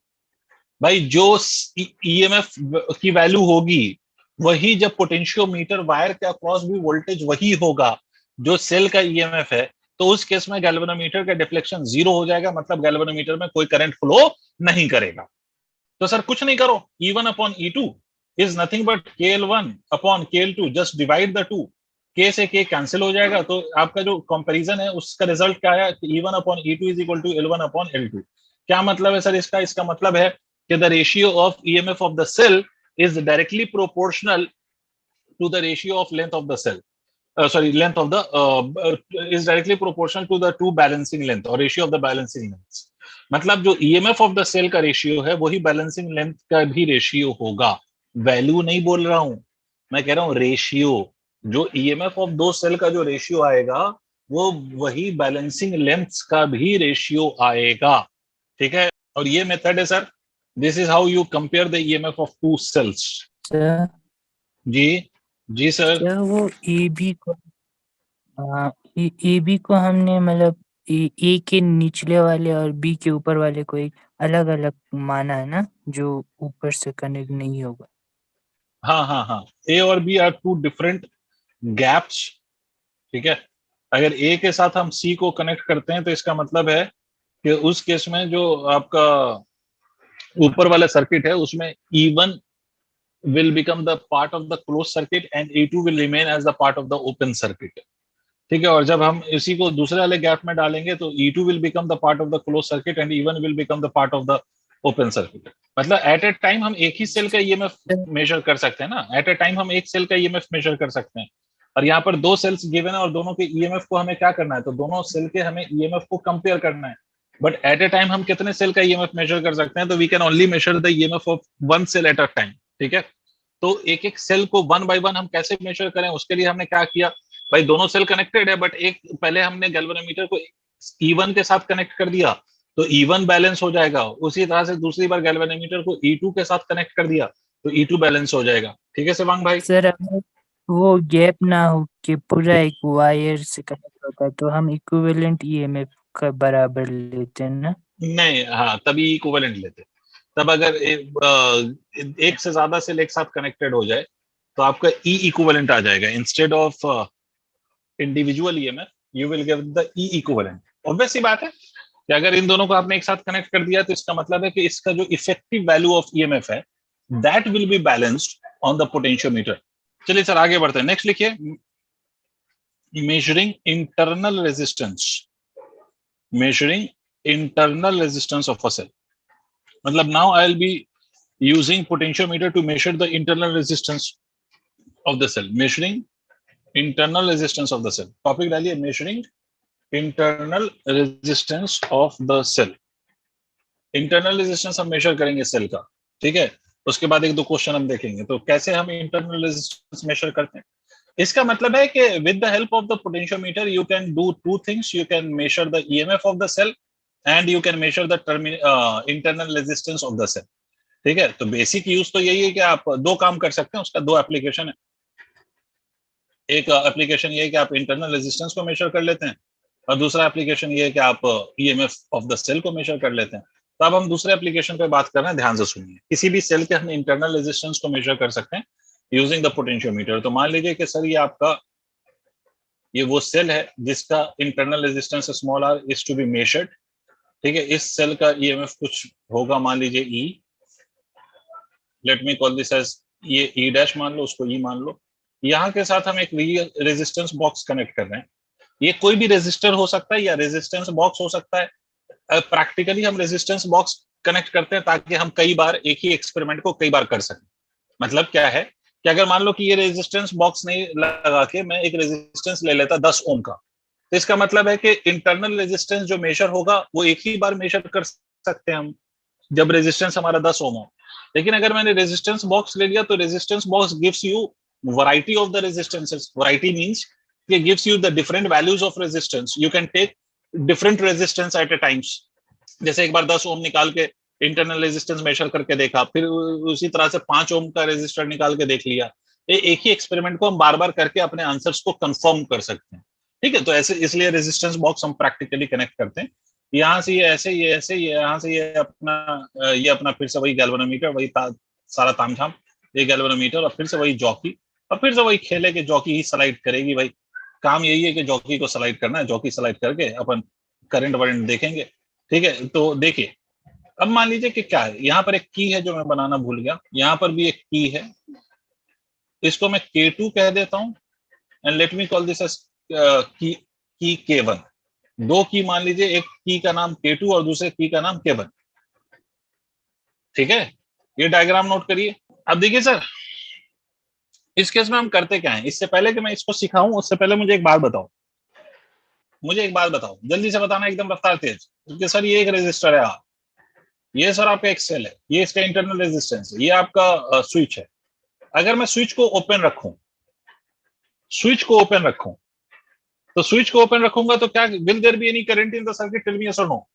भाई जो ईएमएफ की वैल्यू होगी वही, जब पोटेंशियोमीटर वायर के अक्रॉस भी वोल्टेज वही होगा जो सेल का ईएमएफ है, तो उस केस में गैल्वेनोमीटर का डिफ्लेक्शन 0 हो जाएगा, मतलब गैल्वेनोमीटर में कोई करंट फ्लो नहीं करेगा। तो सर कुछ नहीं करो, E1 upon E2 is nothing but KL1 upon KL2, just divide the two, के से के कैंसिल हो जाएगा। तो आपका जो कंपैरिजन है उसका रिजल्ट क्या है, E1 upon E2 is equal to L1 upon L2। क्या मतलब है सर इसका मतलब है कि the ratio of EMF of the cell is directly proportional to the ratio of length of the cell. Length of the is directly proportional to the two balancing length or ratio of the balancing lengths. मतलब जो EMF of the cell का ratio है वही balancing length का भी ratio होगा। Value नहीं बोल रहा हूं मैं, कह रहा हूं रेशियो। जो EMF ऑफ दो सेल का जो रेशियो आएगा वो वही बैलेंसिंग लेंथ्स का भी रेशियो आएगा। ठीक है, और ये मेथड है sir, this is how you compare the EMF of two cells. Sir ji जी सर। क्या वो ए बी को हमने मतलब ए के निचले वाले और बी के ऊपर वाले को एक अलग अलग माना है ना, जो ऊपर से कनेक्ट नहीं होगा। हाँ हाँ हाँ, ए और B are two different gaps. ठीक है, अगर ए के साथ हम सी को कनेक्ट करते हैं तो इसका मतलब है कि उस केस में जो आपका ऊपर वाला सर्किट है उसमें E1 will become the part of the closed circuit and E2 will remain as the part of the open circuit। ठीक है, और जब हम इसी को दूसरे वाले गैप में डालेंगे तो E2 will become the part of the closed circuit and E1 will become the part of the open circuit। मतलब एट ए टाइम हम एक ही सेल का ईएमएफ मेजर कर सकते हैं ना, एट ए टाइम हम एक सेल का ईएमएफ मेजर कर सकते हैं। और यहाँ पर दो सेल्स गिवन है और दोनों के ईएमएफ को हमें क्या करना है, तो दोनों सेल के हमें ईएमएफ को कंपेयर करना है। बट एट ए टाइम हम कितने सेल का ईएमएफ मेजर कर सकते हैं, तो we can only measure the EMF of one cell at a time. ठीक है, तो एक एक सेल को वन बाय वन हम कैसे मेजर करें, उसके लिए हमने क्या किया, भाई दोनों सेल कनेक्टेड है बट एक पहले हमने गैल्वेनोमीटर को E1 के साथ कनेक्ट कर दिया तो E1 बैलेंस हो जाएगा। उसी तरह से दूसरी बार गैल्वेनोमीटर को E2 के साथ कनेक्ट कर दिया तो E2 बैलेंस हो जाएगा। ठीक है शिवांग भाई? सर अगर वो गैप ना हो कि पूरा एक वायर से कनेक्ट होता है तो हम इक्विवेलेंट ईएमएफ का बराबर लेते हैं ना। नहीं, हाँ तभी इक्विवेलेंट लेते। तब अगर एक से ज्यादा सेल एक साथ कनेक्टेड हो जाए तो आपका ई इक्विवेलेंट आ जाएगा, instead of individual EMF you will give the E equivalent. Obvious सी बात है कि अगर इन दोनों को आपने एक साथ कनेक्ट कर दिया तो इसका मतलब है कि इसका जो इफेक्टिव वैल्यू ऑफ ईएमएफ है that will be balanced on the potentiometer. चलिए सर आगे बढ़ते हैं, नेक्स्ट लिखिए, measuring internal resistance, measuring internal resistance of a cell, मतलब now I'll be using potentiometer to measure the internal resistance of the cell, measuring internal resistance of the cell, topic डालिए measuring internal resistance of the cell, internal resistance हम measure करेंगे cell का, ठीक है, उसके बाद एक दो क्वेश्चन हम देखेंगे तो कैसे हम internal resistance measure करते हैं। इसका मतलब है कि with the help of the potentiometer you can do two things, you can measure the EMF of the cell and you can measure the internal resistance of the cell, ठीक है। तो basic use तो यही है कि आप दो काम कर सकते हैं, उसका दो एप्लीकेशन है। एक एप्लीकेशन ये है कि आप इंटरनल रेजिस्टेंस को मेजर कर लेते हैं और दूसरा एप्लीकेशन ये है कि आप ईएमएफ ऑफ द सेल को मेजर कर लेते हैं। तो अब हम दूसरे एप्लीकेशन पे बात कर रहे हैं, ध्यान से सुनिए। किसी भी सेल के हम इंटरनल रेजिस्टेंस को मेजर कर सकते हैं यूजिंग द पोटेंशियोमीटर। तो मान लीजिए कि सर ये आपका ये वो सेल है जिसका internal resistance small r is to be measured, ठीक है। इस सेल का ईएमएफ कुछ होगा, मान लीजिए E, let me call this as ये ई डैश मान लो, उसको ई मान लो। यहाँ के साथ हम एक रेजिस्टेंस बॉक्स कनेक्ट कर रहे हैं, ये कोई भी रेजिस्टर हो सकता है या रेजिस्टेंस बॉक्स हो सकता है। प्रैक्टिकली हम रेजिस्टेंस बॉक्स कनेक्ट करते हैं ताकि हम कई बार एक ही एक्सपेरिमेंट को कई बार कर सकें। मतलब क्या है कि अगर मान लो कि ये रेजिस्टेंस बॉक्स नहीं लगा के मैं एक रेजिस्टेंस ले लेता 10 ओम का, तो इसका मतलब है कि इंटरनल रेजिस्टेंस जो मेजर होगा वो एक ही बार मेजर कर सकते हैं हम जब रेजिस्टेंस हमारा 10 ओम हो। लेकिन अगर मैंने रेजिस्टेंस बॉक्स ले लिया तो resistance box gives you variety of the resistances. Variety means it gives you the different values of resistance, you can take different resistance at a times। जैसे एक बार 10 ओम निकाल के इंटरनल रेजिस्टेंस मेजर करके देखा, फिर उसी तरह से 5 ओम का रेजिस्टर निकाल के देख लिया। एक ही एक्सपेरिमेंट को हम बार बार करके अपने आंसर्स को कंफर्म कर सकते हैं, ठीक है। तो ऐसे इसलिए रेजिस्टेंस बॉक्स हम प्रैक्टिकली कनेक्ट करते हैं। यहाँ से ये ऐसे, ये ऐसे, ये यहाँ से ये अपना फिर से वही गैल्वेनोमीटर, वही सारा तामझाम, ये गैल्वेनोमीटर और फिर से वही जॉकी और फिर से वही खेले कि जॉकी ही स्लाइड करेगी। भाई काम यही है कि जॉकी को स्लाइड करना है, जॉकी स्लाइड करके अपन करंट वरेंट देखेंगे, ठीक है। तो देखिए अब मान लीजिए कि क्या है, यहाँ पर एक की है जो मैं बनाना भूल गया, यहाँ पर भी एक की है, इसको मैं K2 कह देता हूं and let me call this as key K1। दो की मान लीजिए, एक की का नाम K2 और दूसरे की का नाम K1, ठीक है। ये डायग्राम नोट करिए। अब देखिए सर इस केस में हम करते क्या है, इससे पहले कि मैं इसको सिखाऊं उससे पहले मुझे एक बात बताओ, जल्दी से बताना, एकदम रफ्तार तेज, क्योंकि सर ये एक रेजिस्टर है, ये सर आपका एक सेल है, ये इसका इंटरनल रेजिस्टेंस है, ये आपका स्विच है। अगर मैं स्विच को ओपन रखूं, तो स्विच को ओपन रखूंगा तो क्या will there be any current in the circuit? Tell me yes और नो।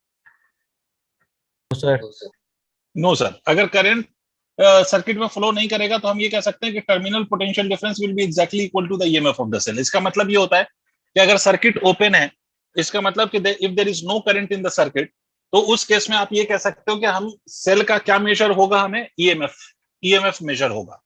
No sir. अगर करंट सर्किट में फ्लो नहीं करेगा तो हम ये कह सकते हैं कि terminal potential difference will be exactly equal to the EMF of the cell. इसका मतलब ये होता है कि अगर सर्किट ओपन है, इसका मतलब कि if there is no current in the circuit, तो उस केस में आप ये कह सकते हो कि हम सेल का क्या मेजर होगा, हमें ईएमएफ मेजर होगा।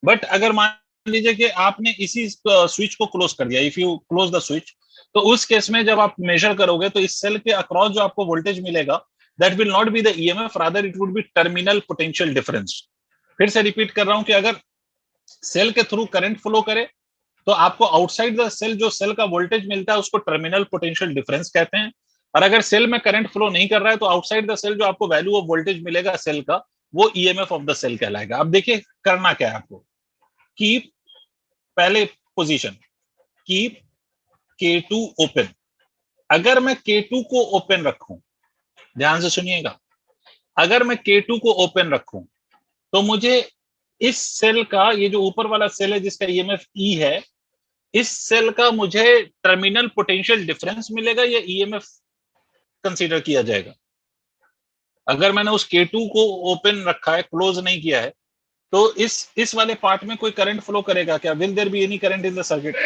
बट अगर मान लीजिए कि आपने इसी स्विच को क्लोज कर दिया, if you close the switch, तो उस केस में जब आप मेजर करोगे तो इस सेल के अक्रॉस जो आपको वोल्टेज मिलेगा that will not be the EMF, rather it would be terminal potential difference। फिर से रिपीट कर रहा हूं कि अगर सेल के थ्रू करंट फ्लो करे तो आपको आउटसाइड द सेल जो सेल का वोल्टेज मिलता है उसको टर्मिनल पोटेंशियल डिफरेंस कहते हैं। और अगर सेल में करंट फ्लो नहीं कर रहा है तो आउटसाइड द सेल जो आपको वैल्यू ऑफ वोल्टेज मिलेगा सेल का, वो ईएमएफ ऑफ द सेल कहलाएगा। अब देखिए करना क्या है आपको, कीप पहले पोजीशन, कीप K2 ओपन। अगर मैं K2 को ओपन रखूं, ध्यान से सुनिएगा, अगर मैं K2 को ओपन रखूं तो मुझे इस सेल का, ये जो ऊपर वाला सेल है जिसका ईएमएफ ई है, इस सेल का मुझे टर्मिनल पोटेंशियल डिफरेंस मिलेगा या ईएमएफ कंसीडर किया जाएगा? अगर मैंने उस K2 को ओपन रखा है, क्लोज नहीं किया है, तो इस वाले पार्ट में कोई करंट फ्लो करेगा क्या? Will there be any current in the circuit?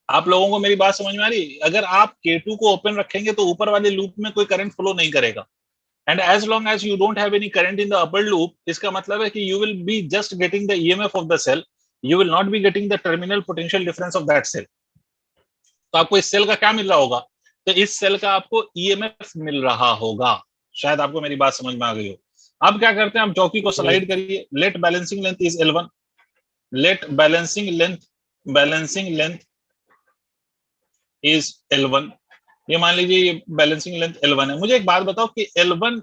आप लोगों को मेरी बात समझ में आ रही? अगर आप K2 को ओपन रखेंगे तो ऊपर वाले लूप में कोई करंट फ्लो नहीं करेगा, and as long as you don't have any current in the upper loop, इसका मतलब है कि you will be just getting the EMF of the cell, you will not be getting the terminal potential difference of that cell। तो आपको इस cell का क्या मिल रहा होगा, तो इस सेल का आपको ईएमएफ मिल रहा होगा। शायद आपको मेरी बात समझ में आ गई हो। अब क्या करते हैं, आप जॉकी को स्लाइड करिए, let balancing length is L1, let balancing length is L1। ये मान लीजिए ये बैलेंसिंग लेंथ L1 है। मुझे एक बात बताओ कि L1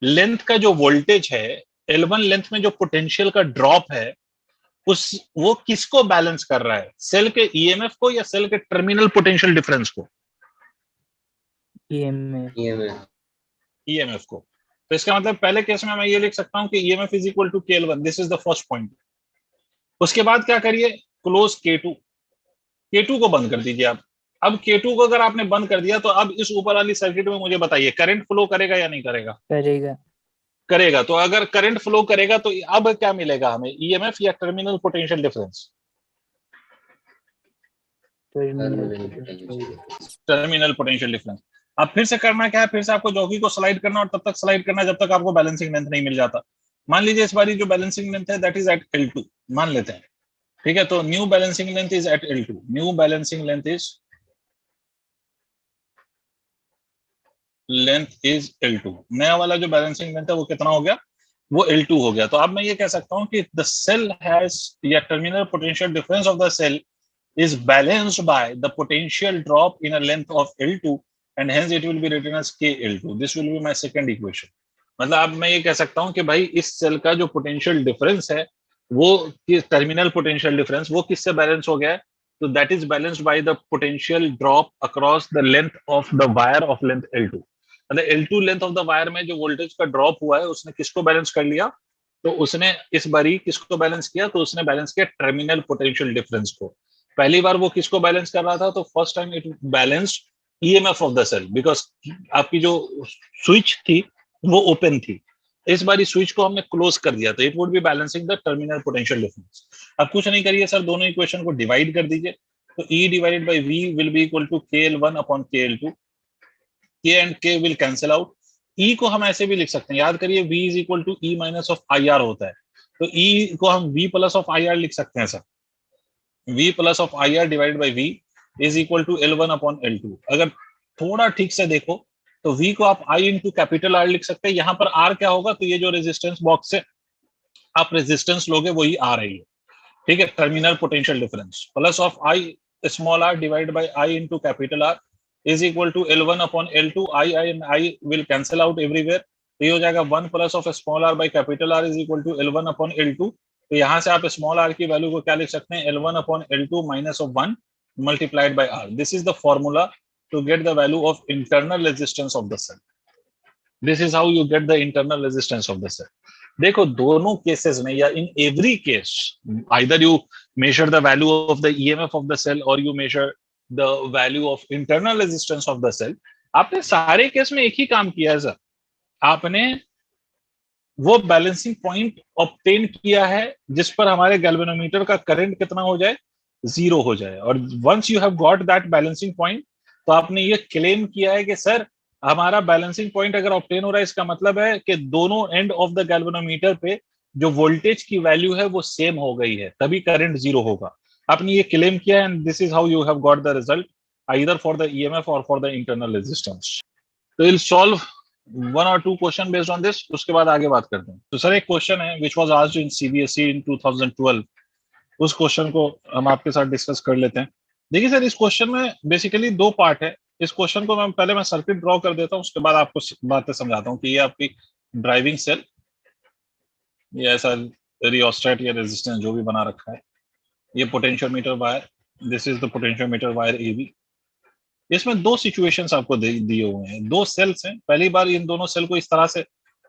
लेंथ का जो वोल्टेज है, L1 लेंथ में जो पोटेंशियल का ड्रॉप है, उस वो किसको बैलेंस कर रहा है, सेल के ईएमएफ को या सेल के टर्मिनल पोटेंशियल डिफरेंस को? ईएमएफ को। तो इसका मतलब पहले केस में मैं ये लिख सकता हूं कि EMF is equal to KL1, this is the first point. उसके बाद क्या करिए, क्लोज K2, K2 को बंद कर दीजिए आप। अब K2 को अगर आपने बंद कर दिया, तो अब इस ऊपर वाली सर्किट में मुझे बताइए करंट फ्लो करेगा या नहीं करेगा? करेगा। करेगा। तो अगर करंट फ्लो करेगा तो अब क्या मिलेगा हमें, ईएमएफ या terminal potential difference? Terminal potential difference. अब फिर से करना क्या है, फिर से आपको जॉकी को स्लाइड करना और तब तक स्लाइड करना जब तक आपको बैलेंसिंग लेंथ नहीं मिल जाता। मान लीजिए इस बारी जो बैलेंसिंग लेंथ है दैट इज एट L2 मान लेते हैं, ठीक है। तो new balancing length is at L2, new balancing length is L2। नया वाला जो बैलेंसिंग लेंथ है वो कितना हो गया, वो L2 हो गया। तो अब मैं ये कह सकता हूं कि द सेल हैज, या terminal potential difference of the cell is balanced by the potential drop in a length of L2 and hence it will be written as KL2. This will be my second equation. मतलब अब मैं ये कह सकता हूं कि भाई इस सेल का जो पोटेंशियल डिफरेंस है वो टर्मिनल पोटेंशियल डिफरेंस वो किससे बैलेंस हो गया है, तो that is balanced by the potential drop across the length of the wire of length L2। मतलब L2 length of the wire में जो वोल्टेज का ड्रॉप हुआ है उसने किसको बैलेंस कर लिया, तो उसने इस बारी किसको बैलेंस किया, तो उसने बैलेंस किया टर्मिनल पोटेंशियल डिफरेंस को। पहली बार वो किसको बैलेंस कर रहा था, तो first time it balanced EMF of the cell, because आपकी जो स्विच थी वो ओपन थी। इस बार इस स्विच को हमने क्लोज कर दिया, तो it would be balancing the terminal potential difference. अब कुछ नहीं करिए सर, दोनों इक्वेशन को डिवाइड कर दीजिए। तो E divided by V will be equal to KL1 upon KL2, K and K will cancel out. E को हम ऐसे भी लिख सकते हैं, याद करिए V is equal to E minus of IR होता है, तो E को हम V प्लस ऑफ IR लिख सकते हैं sir. V plus of IR divide by V is equal to L1 upon L2। अगर थोड़ा ठीक से देखो तो V को आप I इंटू कैपिटल R लिख सकते हैं। यहाँ पर R क्या होगा, तो ये जो रेजिस्टेंस बॉक्स से आप रेजिस्टेंस लोगे वही आ रही है, ठीक है। Terminal potential difference plus of I small r divide by I into capital R is equal to L1 upon L2। I and I will cancel out everywhere, तो ये हो जाएगा 1 plus of small r by capital R is equal to L1 upon L2। तो यहाँ से आप small r की value को क्या लिख सकते हैं, L1 upon L2 minus of 1 multiplied by R. This is the formula to get the value of internal resistance of the cell. This is how you get the internal resistance of the cell. देखो दोनों cases में या in every case either you measure the value of the EMF of the cell or you measure the value of internal resistance of the cell, आपने सारे case में एक ही काम किया है सर, आपने वो बैलेंसिंग पॉइंट ऑब्टेन किया है जिस पर हमारे गैल्वेनोमीटर का करंट कितना हो जाए, 0 हो जाए। और once you have got that balancing point, तो आपने ये क्लेम किया है कि सर हमारा बैलेंसिंग पॉइंट अगर ऑब्टेन हो रहा है, इसका मतलब है कि दोनों एंड ऑफ द गैल्वेनोमीटर पे जो वोल्टेज की वैल्यू है वो सेम हो गई है, तभी करंट 0 होगा। आपने ये क्लेम किया है and this is how you have got the result either for the EMF or for the internal resistance. So we'll solve one or two question based on this, उसके बाद आगे बात करते हैं। तो सर एक क्वेश्चन है which was asked in CBSE in 2012, उस क्वेश्चन को हम आपके साथ डिस्कस कर लेते हैं। देखिए सर इस क्वेश्चन में बेसिकली दो पार्ट है। इस क्वेश्चन को मैं सर्किट ड्रॉ कर देता हूँ, उसके बाद आपको बातें समझाता हूँ कि ये आपकी ड्राइविंग सेल, ये ऐसा रियोस्टेट या रेजिस्टेंस जो भी बना रखा है, ये potentiometer wire, this is the potentiometer wire AB। इसमें दो सिचुएशंस आपको दिए हुए हैं, दो सेल्स हैं। पहली बार इन दोनों सेल को इस तरह से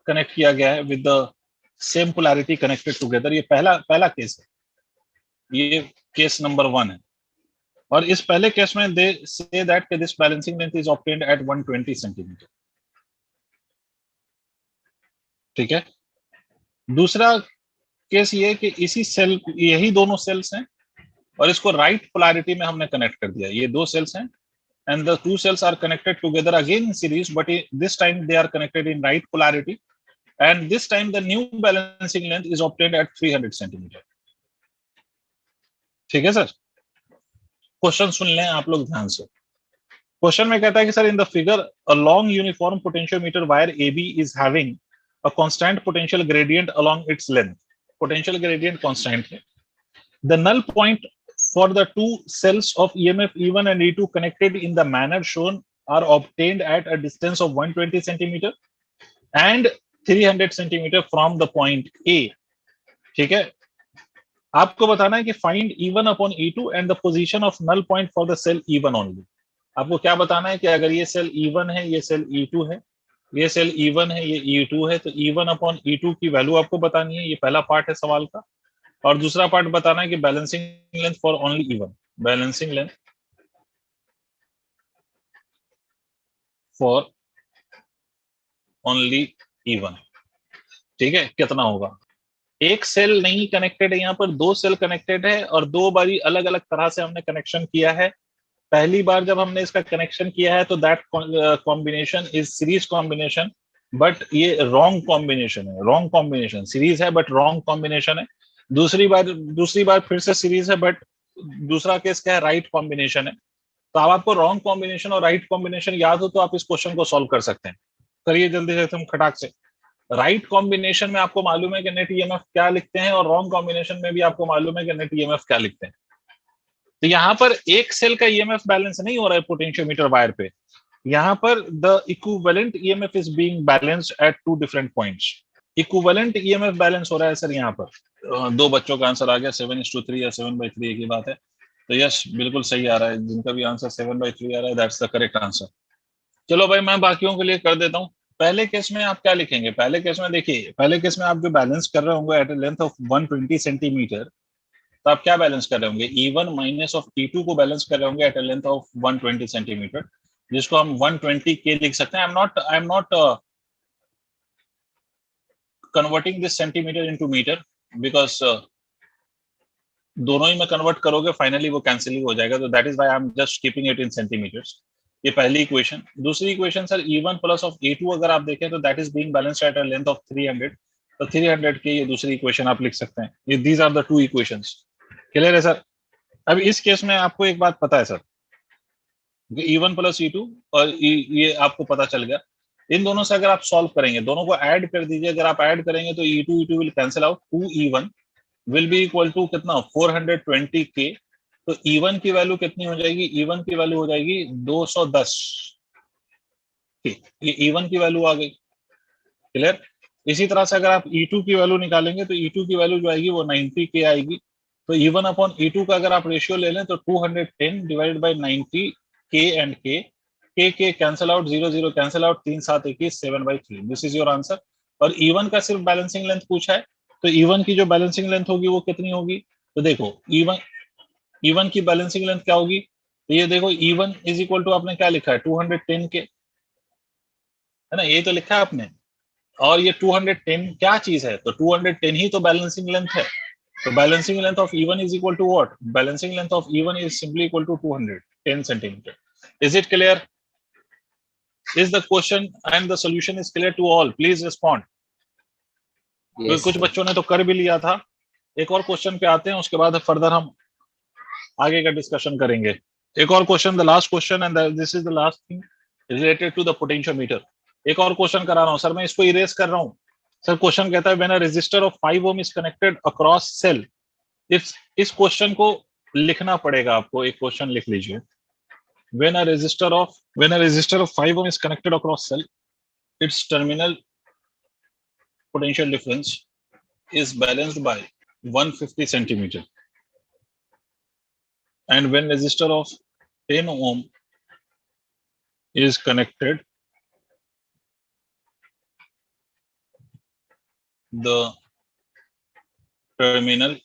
कनेक्ट किया गया है with the same polarity connected together. ये पहला केस है, ये केस नंबर 1 है। और इस पहले केस में they say that this balancing length is obtained at 120 centimetre, ठीक है। दूसरा केस ये कि इसी सेल, यही दोनों सेल्स हैं और इसको राइट पोलैरिटी में हमने कनेक्ट कर दिया। ये दो सेल्स हैं and the two cells are connected together again in series, but this time they are connected in right polarity, and this time the new balancing length is obtained at 300 centimeter, ठीक है sir. Question सुन लें आप लोग ध्यान से। Question में कहता है कि sir in the figure a long uniform potentiometer wire AB is having a constant potential gradient along its length. Potential gradient constant है। The null point for the two cells of EMF E1 and E2 connected in the manner shown are obtained at a distance of 120 centimeter and 300 centimeter from the point A। ठीक है, आपको बताना है कि find E1 upon E2 and the position of null point for the cell E1 only. आपको क्या बताना है कि अगर ये सेल E1 है, ये सेल E2 है, ये सेल E1 है, ये E2 है, तो E1 अपॉन E2 की वैल्यू आपको बतानी है। ये पहला पार्ट है सवाल का। और दूसरा पार्ट बताना है कि balancing length for only E1, balancing length for only E1। ठीक है, कितना होगा? एक सेल नहीं कनेक्टेड है, यहाँ पर दो सेल कनेक्टेड है और दो बारी अलग अलग तरह से हमने कनेक्शन किया है। पहली बार जब हमने इसका कनेक्शन किया है तो that combination is series combination, but ये रॉन्ग कॉम्बिनेशन है, रॉन्ग कॉम्बिनेशन। सीरीज है बट रॉन्ग कॉम्बिनेशन है। दूसरी बार फिर से सीरीज है बट दूसरा केस क्या है, राइट कॉम्बिनेशन है। तो अब आपको रॉन्ग कॉम्बिनेशन और राइट कॉम्बिनेशन याद हो तो आप इस क्वेश्चन को सॉल्व कर सकते हैं। करिए जल्दी से तुम खटाक से। राइट कॉम्बिनेशन में आपको मालूम है कि नेट ईएमएफ क्या लिखते हैं और रॉन्ग कॉम्बिनेशन में भी आपको मालूम है कि नेट ईएमएफ क्या लिखते हैं। तो यहाँ पर एक सेल का ईएमएफ बैलेंस नहीं हो रहा है पोटेंशियोमीटर वायर पे। यहाँ पर the equivalent EMF is being balanced at two different points. Equivalent EMF balance हो रहा है सर यहाँ पर। दो बच्चों का आंसर आ गया 7:3 या 7/3 की बात है। तो यस, बिल्कुल सही आ रहा है। जिनका भी आंसर 7/3 आ रहा है, दैट्स द करेक्ट आंसर। चलो भाई, मैं बाकियों के लिए कर देता हूँ। पहले केस में आप क्या लिखेंगे? पहले केस में देखिए, पहले केस में आप जो बैलेंस कर रहे होंगे at a length of 120 centimetre, तो आप क्या बैलेंस कर रहे होंगे? E1 माइनस ऑफ E2 को बैलेंस कर रहे होंगे at a length of 120 centimetre, जिसको हम 120 के लिख सकते हैं। I am not converting this centimetre into metre because दोनों ही में कन्वर्ट करोगे फाइनली वो कैंसिल ही हो जाएगा। तो that is why I am just keeping it in centimetres. ये पहली इक्वेशन। दूसरी equation sir, E1 plus of A2 अगर आप देखें तो that is being balanced at a length of 300। तो 300 के ये दूसरी इक्वेशन आप लिख सकते हैं। ये these are the two equations. Clear है सर? अब इस केस में आपको एक बात पता है सर, E1 प्लस E2 और ये आपको पता चल गया। इन दोनों से अगर आप सॉल्व करेंगे, दोनों को ऐड कर दीजिए। अगर आप ऐड करेंगे तो E2 will cancel out. 2E1 will be equal to कितना? 420K। तो E1 की वैल्यू कितनी हो जाएगी? E1 की वैल्यू हो जाएगी 210। ये E1 की वैल्यू आ गई। क्लियर? इसी तरह से अगर आप E2 की वैल्यू निकालेंगे तो E2 की वैल्यू जो आएगी वो 90K आएगी। तो E1 अपॉन E2 का अगर आप रेशियो ले लें तो 210 divided by 90 K and K cancel out, 0 0 cancel out, 3 7 21, 7/3। This is your answer. और E1 का सिर्फ बैलेंसिंग लेंथ पूछा है, तो E1 की जो बैलेंसिंग लेंथ होगी वो कितनी होगी? तो देखो E1 की बैलेंसिंग लेंथ क्या होगी? तो ये देखो, E1 इज इक्वल टू आपने क्या लिखा है? 210K, है ना? ये तो लिखा है आपने। और ये 210 क्या चीज है? तो 210 ही तो बैलेंसिंग लेंथ है। तो balancing length of E1 is equal to what? Balancing length of E1 is simply equal to 210 centimetre. Is it clear? Is the question and the solution is clear to all? Please respond. Yes, कुछ sir. बच्चों ने तो कर भी लिया था। एक और क्वेश्चन पे आते हैं, उसके बाद फर्दर हम आगे का डिस्कशन करेंगे। एक और question, the last question, and this is the last thing related to the potentiometer. एक और क्वेश्चन करा रहा हूं सर, मैं इसको इरेज कर रहा हूं। सर क्वेश्चन कहता है when a resistor of 5 ohm is connected across cell. इस क्वेश्चन को लिखना पड़ेगा आपको। एक क्वेश्चन लिख लीजिए। when a resistor of 5 ohm is connected across cell, its terminal potential difference is balanced by 150 centimeter, and when resistor of 10 ohm is connected, the terminal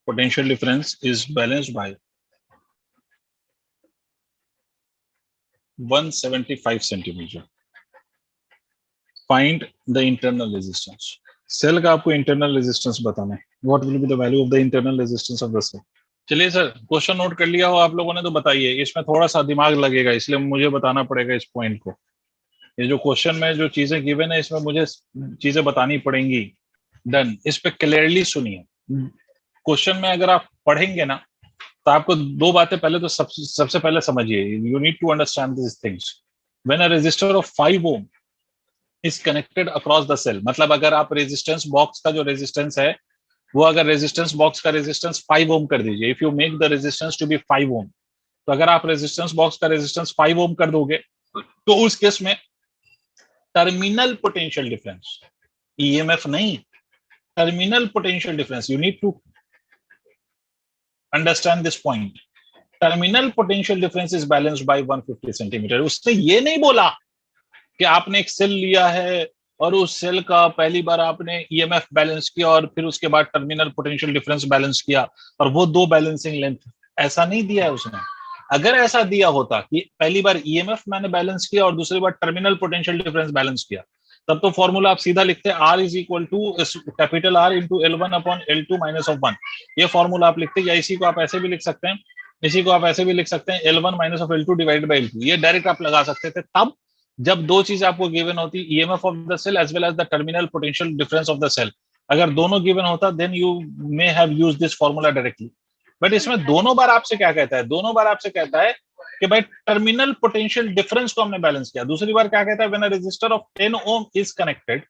potential difference is balanced by 175 centimeter. Find the internal resistance. सेल का आपको internal resistance बताना है। What will be the value of the internal resistance of the cell? चलिए sir, question note कर लिया हो आप लोगों ने तो बताइए। इसमें थोड़ा सा दिमाग लगेगा, इसलिए मुझे बताना पड़ेगा इस पॉइंट को। ये जो क्वेश्चन में जो चीजें गिवन है, इसमें मुझे चीजें बतानी पड़ेंगी। डन। इस पे क्लियरली सुनिए। क्वेश्चन में अगर आप पढ़ेंगे ना तो आपको दो बातें पहले तो सबसे पहले समझिए, you need to understand this things. When a resistor of 5 ohm is connected across the cell, मतलब अगर आप रेजिस्टेंस बॉक्स का जो रेजिस्टेंस है वो अगर रेजिस्टेंस बॉक्स का रेजिस्टेंस 5 ओम कर दीजिए, if you make the resistance to be 5 ohm, तो अगर आप रेजिस्टेंस बॉक्स का रेजिस्टेंस 5 ओम कर दोगे तो उस केस में टर्मिनल पोटेंशियल डिफरेंस, ईएमएफ नहीं, terminal potential difference, you need to understand this point. Terminal potential difference is balanced by 150 centimetre. उसने ये नहीं बोला कि आपने एक सेल लिया है और उस सेल का पहली बार आपने ईएमएफ बैलेंस किया और फिर उसके बाद टर्मिनल पोटेंशियल डिफरेंस बैलेंस किया और वो दो बैलेंसिंग लेंथ, ऐसा नहीं दिया है उसने। अगर ऐसा दिया होता कि पहली बार ईएमएफ मैंने बैलेंस किया और दूसरी बार टर्मिनल पोटेंशियल डिफरेंस बैलेंस किया, तब तो फॉर्मूला आप सीधा लिखते हैं R is equal to capital R into L1 upon L2 minus of 1। ये फॉर्मूला आप लिखते हैं, या इसी को आप ऐसे भी लिख सकते हैं, इसी को आप ऐसे भी लिख सकते हैं, L1 minus of L2 divided by L2। ये डायरेक्ट आप लगा सकते थे तब जब दो चीज आपको गिवन होती, EMF of the cell as well as the terminal potential difference of the cell. अगर दोनों गिवन होता then you may have used this formula directly. But इसमें दोनों बार आपसे क्या कहता है, दोनों बार आपसे कहता है कि भाई टर्मिनल पोटेंशियल डिफरेंस को हमने बैलेंस किया। दूसरी बार क्या कहता है, when a resistor of 10 ohm is connected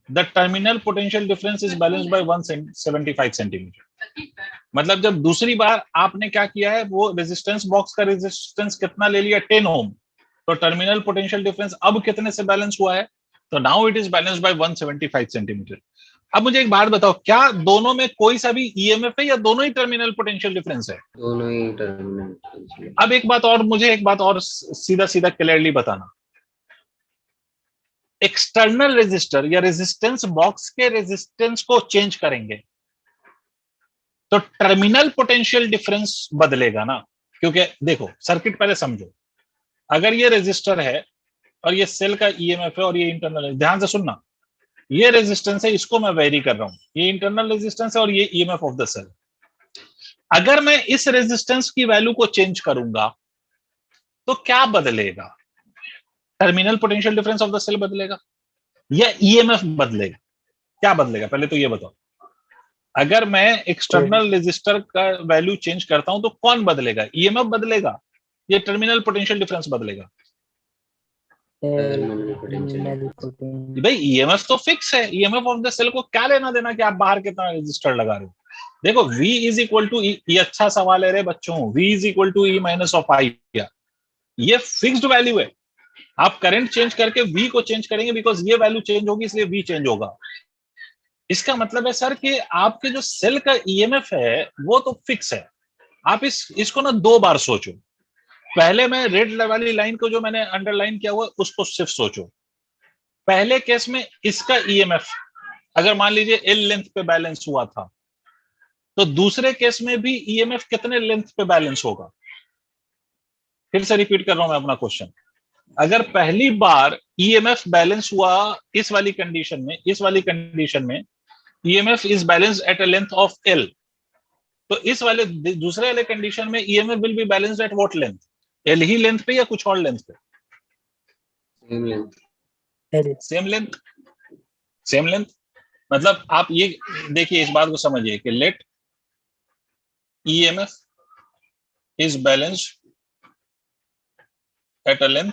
the terminal potential difference is balanced by 175 centimetre. मतलब जब दूसरी बार आपने क्या किया है, वो रेजिस्टेंस बॉक्स का रेजिस्टेंस कितना ले लिया, 10 ओम, तो टर्मिनल पोटेंशियल डिफरेंस अब कितने से बैलेंस हुआ है, तो now it is balanced by 175 centimetre. अब मुझे एक बात बताओ, क्या दोनों में कोई सा भी ईएमएफ है या दोनों ही टर्मिनल पोटेंशियल डिफरेंस है? दोनों ही टर्मिनल। अब एक बात और, मुझे एक बात और सीधा सीधा क्लियरली बताना, एक्सटर्नल रेजिस्टर या रेजिस्टेंस बॉक्स के रेजिस्टेंस को चेंज करेंगे तो टर्मिनल पोटेंशियल डिफरेंस बदलेगा ना। क्योंकि देखो सर्किट पहले समझो, अगर ये रेजिस्टर है और ये सेल का ईएमएफ है और ये इंटरनल है, ध्यान से सुनना, ये रेजिस्टेंस है, इसको मैं वेरी कर रहा हूं, ये इंटरनल रेजिस्टेंस है और ये ईएमएफ ऑफ द सेल। अगर मैं इस रेजिस्टेंस की वैल्यू को चेंज करूंगा तो क्या बदलेगा, terminal potential difference of the cell बदलेगा या ईएमएफ बदलेगा? क्या बदलेगा पहले तो ये बताओ। अगर मैं एक्सटर्नल रेजिस्टर का वैल्यू चेंज करता हूं तो कौन बदलेगा, ईएमएफ बदलेगा या टर्मिनल पोटेंशियल डिफरेंस बदलेगा? भाई ईएमएफ तो फिक्स है, ईएमएफ ऑफ द सेल को क्या लेना देना कि आप बाहर कितना रेजिस्टर लगा रहे हो। देखो V इज इक्वल टू, ये अच्छा सवाल है रे बच्चों, V is equal to E minus of I, ये फिक्स्ड वैल्यू है। आप करंट चेंज करके V को चेंज करेंगे बिकॉज ये वैल्यू चेंज होगी इसलिए V चेंज होगा। इसका मतलब है सर कि आपके जो सेल का ईएमएफ है वो तो फिक्स है। आप इसको ना दो बार सोचो, पहले मैं रेड वाली लाइन को जो मैंने अंडरलाइन किया हुआ उसको सिर्फ सोचो। पहले केस में इसका ईएमएफ अगर मान लीजिए L लेंथ पे बैलेंस हुआ था, तो दूसरे केस में भी ईएमएफ कितने लेंथ पे बैलेंस होगा? फिर से रिपीट कर रहा हूं मैं अपना क्वेश्चन। अगर पहली बार ईएमएफ बैलेंस हुआ इस वाली कंडीशन में EMF is balanced at a length of L, तो इस वाले दूसरे वाले कंडीशन में EMF will be balanced at what length, L ही लेंथ पे या कुछ और लेंथ पे? Same length. मतलब आप ये देखिए, इस बात को समझिए कि let EMF is balanced at a length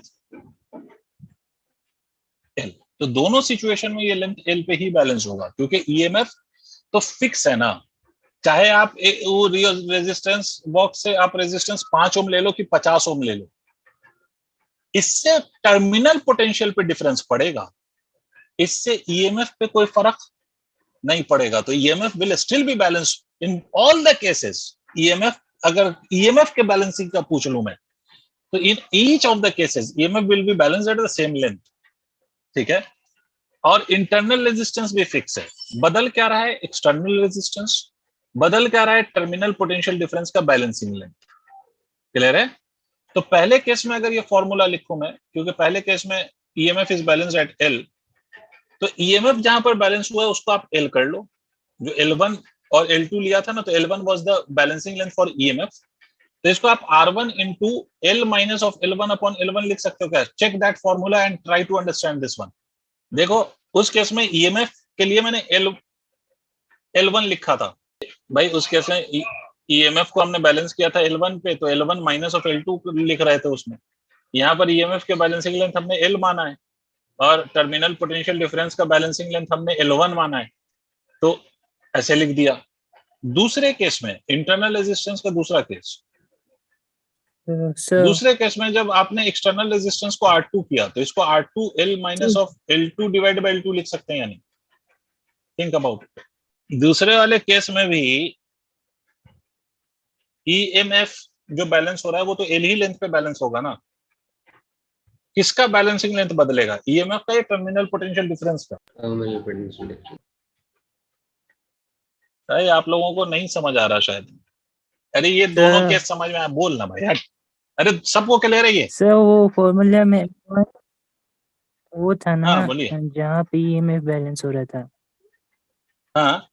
L, तो दोनों सिचुएशन में ये लेंथ L पे ही बैलेंस होगा क्योंकि ईएमएफ तो फिक्स है ना। चाहे आप वो रेजिस्टेंस बॉक्स से आप रेजिस्टेंस 5 ओम ले लो कि 50 ओम ले लो, इससे टर्मिनल पोटेंशियल पे डिफरेंस पड़ेगा, इससे ईएमएफ पे कोई फर्क नहीं पड़ेगा। तो EMF will still be balanced in all the cases. EMF, अगर ईएमएफ के बैलेंसिंग का पूछ लूं मैं, तो in each of the cases EMF will be balanced at the same length, ठीक है। और इंटरनल रेजिस्टेंस भी फिक्स है। बदल क्या रहा है, एक्सटर्नल रेजिस्टेंस, बदल क्या रहा है, टर्मिनल पोटेंशियल डिफरेंस का बैलेंसिंग लेंथ। क्लियर है? तो पहले केस में अगर ये फॉर्मूला लिखूं मैं, क्योंकि पहले केस में EMF is balanced at L, तो ईएमएफ जहां पर बैलेंस हुआ है उसको आप L कर लो। जो L1 और L2 लिया था ना, तो L1 was the balancing length for EMF, तो इसको आप R1 into L minus of L1 upon L1 लिख सकते हो क्या? Check that formula and try to understand this one. देखो उस केस में ईएमएफ के लिए मैंने L1 लिखा था भाई, उस केस में ईएमएफ को हमने बैलेंस किया था L1 पे, तो L1 माइनस ऑफ L2 लिख रहे थे उसमें। यहाँ पर ईएमएफ के बैलेंसिंग लेंथ हमने L माना है और टर्मिनल पोटेंशियल डिफरेंस का बैलेंसिंग लेंथ हमने L1 माना है, तो ऐसे लिख दिया। दूसरे केस में इंटरनल रेजिस्टेंस का दूसरा केस, सर दूसरे केस में जब आपने एक्सटर्नल रेजिस्टेंस को R2 किया तो इसको R2 L minus of L2 divide by L2 लिख सकते हैं, यानी थिंक अबाउट इट। दूसरे वाले केस में भी ईएमएफ जो बैलेंस हो रहा है वो तो L ही लेंथ पे बैलेंस होगा ना, किसका बैलेंसिंग लेंथ बदलेगा, ईएमएफ का या टर्मिनल पोटेंशियल डिफरेंस का? Terminal potential difference. अरे आप लोगों को नहीं समझ आ रहा शायद। अरे ये दोनों केस समझ में आया, बोलना भाई यार, अरे सबको क्लियर है ये? सर वो फॉर्मूला में वो था ना, हाँ बोलिए। जहाँ पे ईएमएफ बैलेंस हो रहा था, हाँ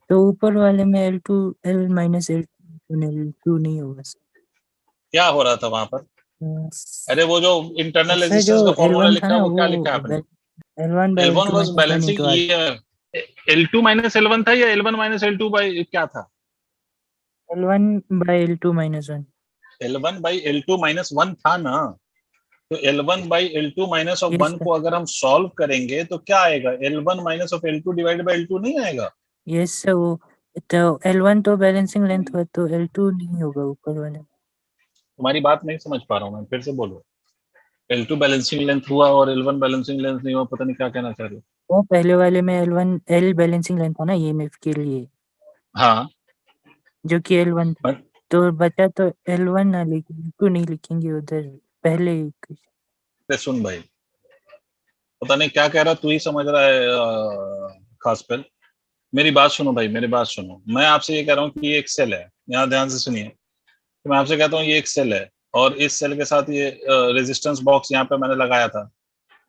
तो ऊपर वाले में L2 L माइनस L2 नहीं होगा सर। क्या हो रहा था वहां पर? अरे वो जो इंटरनल सर रेजिस्टेंस जो का फॉर्मूला L1 लिखा था है ना, वो क्या लिखा है आपने? L1 by L1 L2 was minus 1 balancing into R। ये L2 माइनस L1 था या L1 माइनस L2 बाय क्या था? L1 bye L2 minus 1। L1 bye L2 minus 1 था ना, तो L1 bye L2 minus of 1 को अगर हम सॉल्व करेंगे तो क्या आएगा, L1 minus of L2 divide by L2 नहीं आएगा? यस सर, वो तो L1 तो बैलेंसिंग लेंथ हुआ, तो L2 नहीं होगा ऊपर वाले। तुम्हारी बात नहीं समझ पा रहा हूँ मैं, फिर से बोलो। L2 बैलेंसिंग लेंथ हुआ और L1 बैलेंसिंग लेंथ नहीं हुआ, पता नहीं क्या कहना चाह रहे हो। वो पहले वाले में L1 L बैलेंसिंग लेंथ था ना ईएमएफ के लिए, हाँ जो कि L1 था, बट तो बचा तो L1 ना, लेकिन L2 नहीं लिखेंगे उधर पहले। सुन भाई, पता नहीं क्या कह रहा, तू ही समझ रहा है खास पर। मेरी बात सुनो भाई, मेरी बात सुनो, मैं आपसे ये कह रहा हूँ कि ये एक सेल है, यहाँ ध्यान से सुनिए। तो मैं आपसे कहता हूँ ये एक सेल है और इस सेल के साथ ये रेजिस्टेंस बॉक्स यहाँ पे मैंने लगाया था।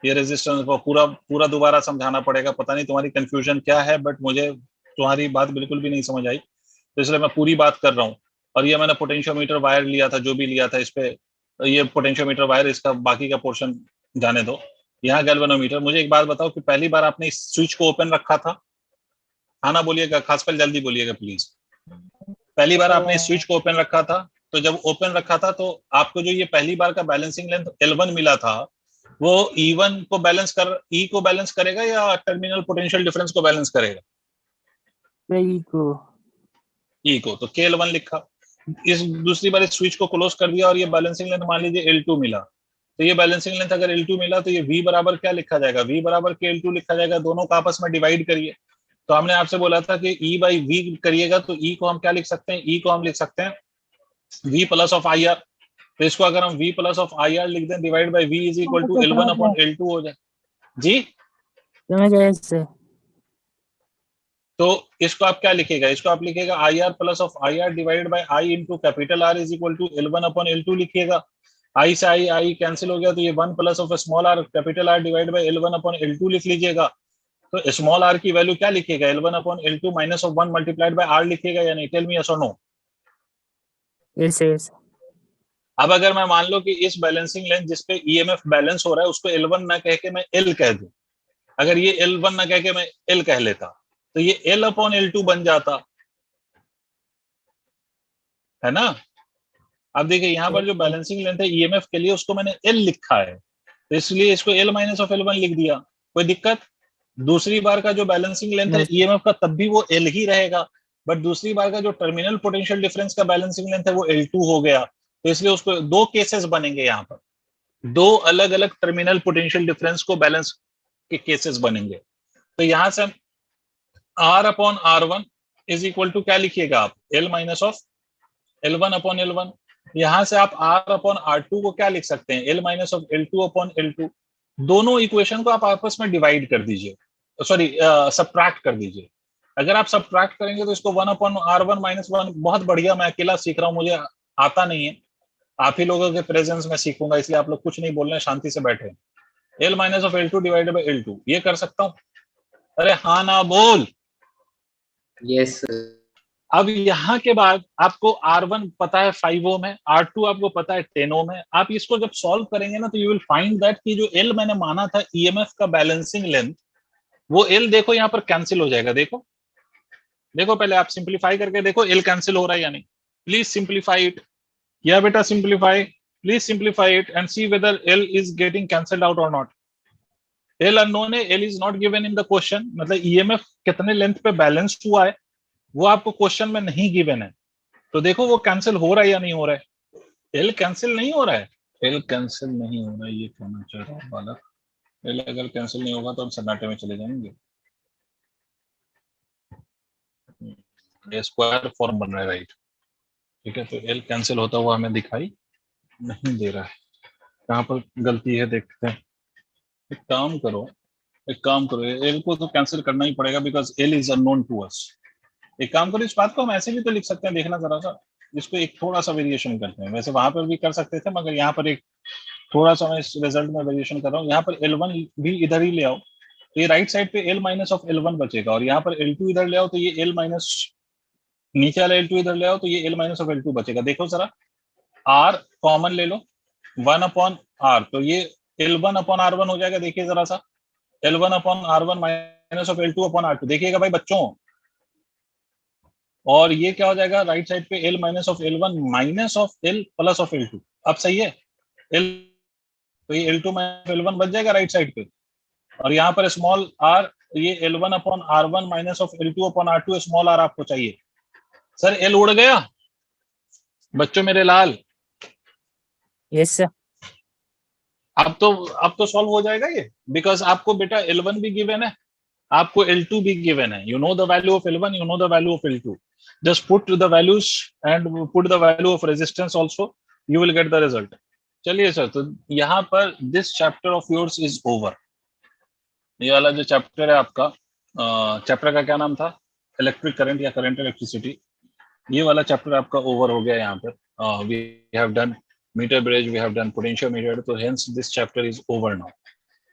ये रेजिस्टेंस पूरा पूरा दोबारा समझाना पड़ेगा, पता नहीं तुम्हारी कंफ्यूजन क्या है, बट मुझे तुम्हारी बात बिल्कुल भी नहीं समझ आई, तो इसलिए मैं पूरी बात कर रहा हूँ। और ये मैंने पोटेंशियोमीटर वायर लिया था, जो भी लिया था, इस पे ये पोटेंशियोमीटर वायर, इसका बाकी का पोर्शन जाने दो। यहाँ गैल्वेनोमीटर। मुझे एक बात बताओ कि पहली बार आपने इस स्विच को ओपन रखा था? हाँ ना बोलिएगा, खास पर जल्दी बोलिएगा प्लीज। पहली बार आपने इस स्विच को ओपन रखा था, तो जब ओपन रखा था तो आपको जो ये पहली बार का बैलेंसिंग लेंथ L1 मिला था, वो E1 को बैलेंस कर E को बैलेंस करेगा या टर्मिनल पोटेंशियल डिफरेंस को बैलेंस करेगा? E को, तो KL1 लिखा। इस दूसरी बार इस स्विच को क्लोज कर दिया और ये बैलेंसिंग लेंथ मान लीजिए L2 मिला, तो ये बैलेंसिंग लेंथ अगर L2 मिला तो ये V बराबर क्या लिखा जाएगा, V बराबर KL2 लिखा जाएगा। दोनों का आपस में डिवाइड करिए। तो हमने आपसे बोला था कि E बाई V करिएगा, तो E को हम क्या लिख सकते हैं, E को हम लिख सकते हैं V प्लस ऑफ IR। तो इसको अगर हम V प्लस ऑफ IR लिख दें, divide by V is equal to L1 upon L2 हो जाए। जी समझ आया सर। तो इसको आप क्या लिखेगा, इसको आप लिखेगा IR plus of IR divided by I into capital R is equal to L1 upon L2 लिखिएगा। I से I कैंसिल हो गया, तो ये 1 plus of small r capital R divide by L1 upon L2 लिख लीजिएगा। तो स्मॉल r की वैल्यू क्या लिखिएगा, L1 upon L2 minus of 1 multiplied by R लिखिएगा या नहीं? टेल मी यस और नो। यस। अब अगर मैं मान लो कि इस बैलेंसिंग लेंथ जिसपे ईएमएफ बैलेंस हो रहा है उसको L1 ना कह के मैं L कह दूं, अगर ये L1 ना कह के मैं L कह लेता, तो ये L अपॉन L2 बन जाता है ना। अब देखिए यहाँ पर जो बैलेंसिंग लेंथ है ईएमएफ के लिए, उसको मैंने L लिखा है, तो इसलिए इसको L माइनस ऑफ L1 लिख दिया। कोई दिक्कत? दूसरी बार का जो बैलेंसिंग लेंथ है ईएमएफ का, तब भी वो L ही रहेगा, बट दूसरी बार का जो टर्मिनल पोटेंशियल डिफरेंस का बैलेंसिंग लेंथ है वो L2 हो गया। तो इसलिए उसको दो केसेस बनेंगे, यहाँ पर दो अलग अलग टर्मिनल पोटेंशियल डिफरेंस को बैलेंस के केसेस बनेंगे। तो यहाँ से R upon R1 is equal to क्या लिखिएगा आप, L minus of L1 upon L1। यहाँ से आप R अपॉन R2 को क्या लिख सकते हैं, L minus of L2 upon L2। दोनों इक्वेशन को आप आपस में डिवाइड कर दीजिए, सॉरी सबट्रैक्ट कर दीजिए। अगर आप सबट्रैक्ट करेंगे तो इसको 1 अपॉन R1 माइनस 1, बहुत बढ़िया, मैं अकेला सीख रहा हूँ, मुझे आता नहीं है, आप ही लोगों के प्रेजेंस में सीखूंगा, इसलिए आप लोग कुछ नहीं बोल रहे हैं, शांति से बैठे। L minus of L2 divided by L2, ये कर सकता हूँ? अरे हाँ ना बोल। यस। अब यहाँ के बाद आपको R1 पता है 5 ओम है, R2 आपको पता है 10 ओम है। आप इसको जब सॉल्व करेंगे ना, तो यू विल फाइंड दैट कि जो L मैंने माना था ईएमएफ का बैलेंसिंग लेंथ, वो L देखो यहाँ पर कैंसिल हो जाएगा। देखो देखो, पहले आप सिंप्लीफाई करके देखो L कैंसिल हो रहा है या नहीं। Please simplify it. Yeah, beta, simplify. Please simplify it and see whether L is getting cancelled out or not. L unknown है, L is not given in the question. मतलब EMF कितने length पे balance हुआ है वो आपको question में नहीं गिवन है, तो देखो वो कैंसिल हो रहा है या नहीं हो रहा है। L कैंसिल नहीं हो रहा है, L कैंसिल नहीं हो रहा है, ये कहना चाह रहा हूँ बालक। L अगर कैंसिल नहीं होगा तो हम सन्नाटे में चले जाएंगे। ये स्क्वायर फॉर्म बन रहा है, राइट, ठीक है। तो L कैंसिल होता हुआ हमें दिखाई नहीं दे रहा है, कहाँ पर गलती है देखते हैं। एक काम करो, L को तो कैंसिल करना ही पड़ेगा because L is unknown to us. एक काम करो, इस बात को हम ऐसे भी तो लिख सकते हैं, देखना जरा सा, इसको एक थोड़ा सा वेरिएशन करते हैं। वैसे वहां पर भी कर सकते थे मगर यहाँ पर एक थोड़ा सा मैं इस रिजल्ट में वेरिएशन कर रहा हूँ। यहाँ पर L1 भी इधर ही ले आओ, तो ये राइट साइड पे L माइनस ऑफ L1 बचेगा, और यहाँ पर L2 इधर ले आओ तो ये L माइनस, नीचे वाला L2 इधर ले आओ तो ये L माइनस ऑफ L2 बचेगा। देखो जरा, R कॉमन ले लो, 1/R, तो ये L1/R1 हो जाएगा। देखिए जरा सा, L1/R1 माइनस ऑफ L2/R2, देखिएगा भाई बच्चों, और ये क्या हो जाएगा राइट साइड पे L minus of L1 minus of L plus of L2। अब सही है, L तो ये L2 माइनस L1 बच जाएगा राइट साइड पे, और यहाँ पर स्मॉल r, ये L1/R1 minus of L2/R2 small r आपको चाहिए। सर L उड़ गया बच्चों मेरे लाल? Yes sir. अब तो सॉल्व हो जाएगा ये, बिकॉज आपको बेटा L1 भी गिवन है, आपको L2 भी गिवन है। You know the value of L1, you know the value of L2, just put the values and put the value of resistance also, you will get the result। चलिए sir, तो यहाँ पर this chapter of yours is over। ये वाला जो chapter है आपका, chapter का क्या नाम था, इलेक्ट्रिक करंट या करंट इलेक्ट्रिसिटी, ये वाला चैप्टर आपका ओवर हो गया। यहाँ पर we have done meter bridge, we have done potentiometer, तो hence this chapter is over now।